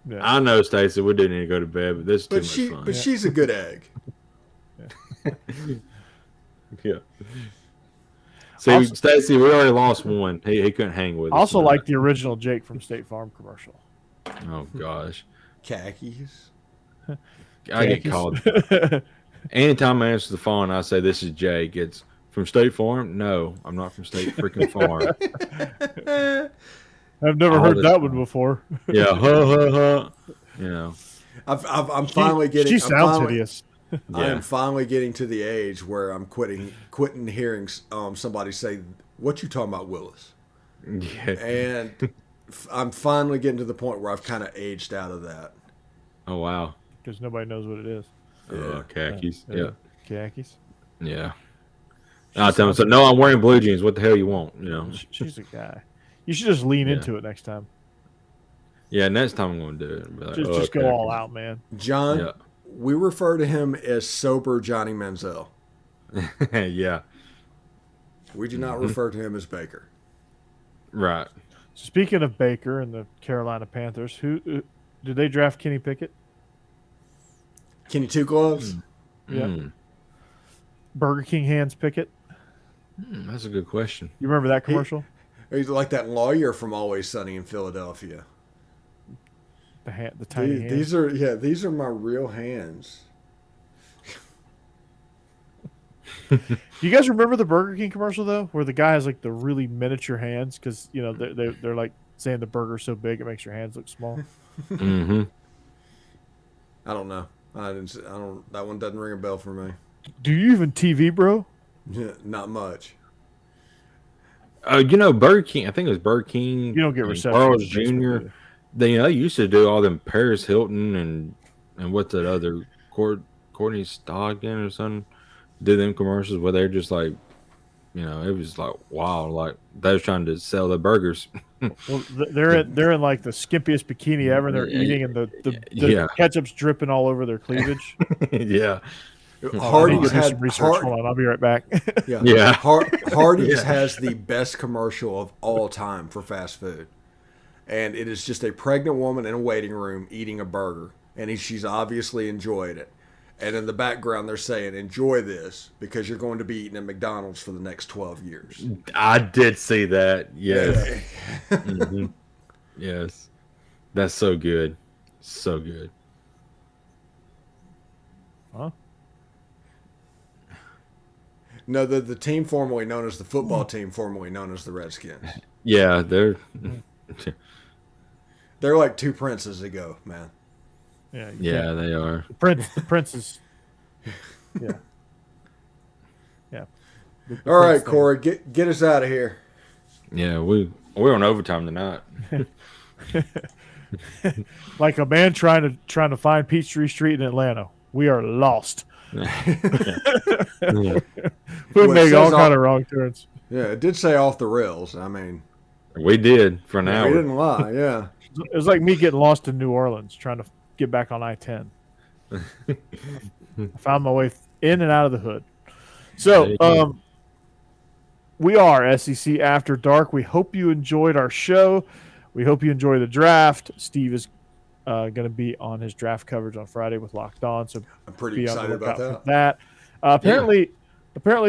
Yeah. I know, Stacey, we do need to go to bed, but this is too much fun. But she's a good egg. Yeah. See, Stacey, we already lost one. He couldn't hang with us. I also like the original Jake from State Farm commercial. Oh gosh, Khakis. I get called. Anytime I answer the phone, I say, "This is Jake." It's from State Farm. No, I'm not from State freaking Farm. I've never heard that one before. Yeah, huh. You know, I'm finally getting. She sounds hideous. I am finally getting to the age where I'm quitting hearing somebody say, "What you talking about, Willis?" Yeah. And I'm finally getting to the point where I've kind of aged out of that. Oh wow. Because nobody knows what it is. Khakis. Yeah. Khakis. Yeah. I'll tell him, so no, I'm wearing blue jeans. What the hell you want? You know, she's a guy. You should just lean into it next time. Yeah, next time I'm going to do it. Like, just go all out, man. John, we refer to him as sober Johnny Manziel. Yeah. We do not refer to him as Baker. Right. Speaking of Baker and the Carolina Panthers, who did they draft? Kenny Pickett? Kenny Two Gloves? Yeah. Burger King hands Pickett? That's a good question. You remember that commercial? He's like that lawyer from Always Sunny in Philadelphia. The tiny hands. These are my real hands. You guys remember the Burger King commercial though, where the guy has like the really miniature hands because you know they're like saying the burger's so big it makes your hands look small. Mm-hmm. I don't know. I don't. That one doesn't ring a bell for me. Do you even TV, bro? Yeah, not much. You know, Burger King. I think it was Burger King. You don't get reception. Carl's Jr. They used to do all them Paris Hilton and what's that other Courtney Stodden or something. Do them commercials where they're just like, you know, it was like wow, like they was trying to sell the burgers. Well, they're in like the skimpiest bikini ever. And they're eating, and the ketchup's dripping all over their cleavage. Yeah. Hardee's had some research. Hold on, I'll be right back. Yeah. Hardee's has the best commercial of all time for fast food, and it is just a pregnant woman in a waiting room eating a burger, and she's obviously enjoyed it. And in the background, they're saying, "Enjoy this because you're going to be eating at McDonald's for the next 12 years." I did see that. Yes. Mm-hmm. Yes. That's so good. So good. Huh? No, the team formerly known as the football team, formerly known as the Redskins. Yeah, they're like two princes ago, man. Yeah, they are. The prince is. Yeah. Yeah. All right, Corey, get us out of here. Yeah, we're on overtime tonight. Like a man trying to find Peachtree Street in Atlanta. We are lost. We make all kind of wrong turns. Yeah, it did say off the rails. I mean, we did for an hour. We didn't lie. Yeah, it was like me getting lost in New Orleans trying to get back on I-10. I found my way in and out of the hood. So, we are SEC After Dark. We hope you enjoyed our show. We hope you enjoy the draft. Steve is going to be on his draft coverage on Friday with Locked On, so I'm pretty excited about that. Apparently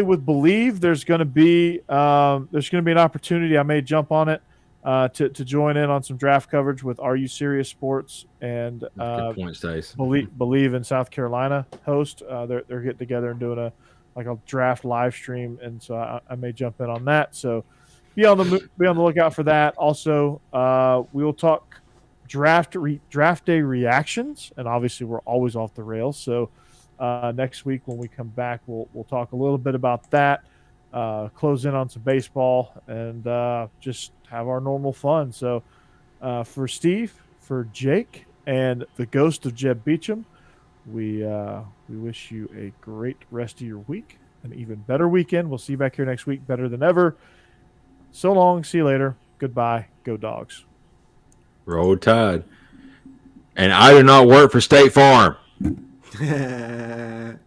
with Bleav, there's going to be an opportunity. I may jump on it to join in on some draft coverage with Are You Serious Sports and good point, Stace. Bleav in South Carolina host. They're getting together and doing a draft live stream, and so I may jump in on that. So be on the lookout for that. Also, we will talk draft day reactions, and obviously we're always off the rails. So next week when we come back, we'll talk a little bit about that. Close in on some baseball and just have our normal fun. So for Steve, for Jake, and the ghost of Jeb Beechum, we wish you a great rest of your week, an even better weekend. We'll see you back here next week, better than ever. So long. See you later. Goodbye. Go Dogs. Roll Tide. And I do not work for State Farm. I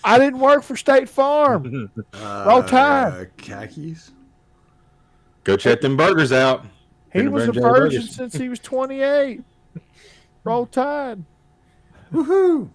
didn't work for State Farm. Roll Tide. Khakis. Go check them burgers out. He was a virgin since he was 28. Roll Tide. Woohoo.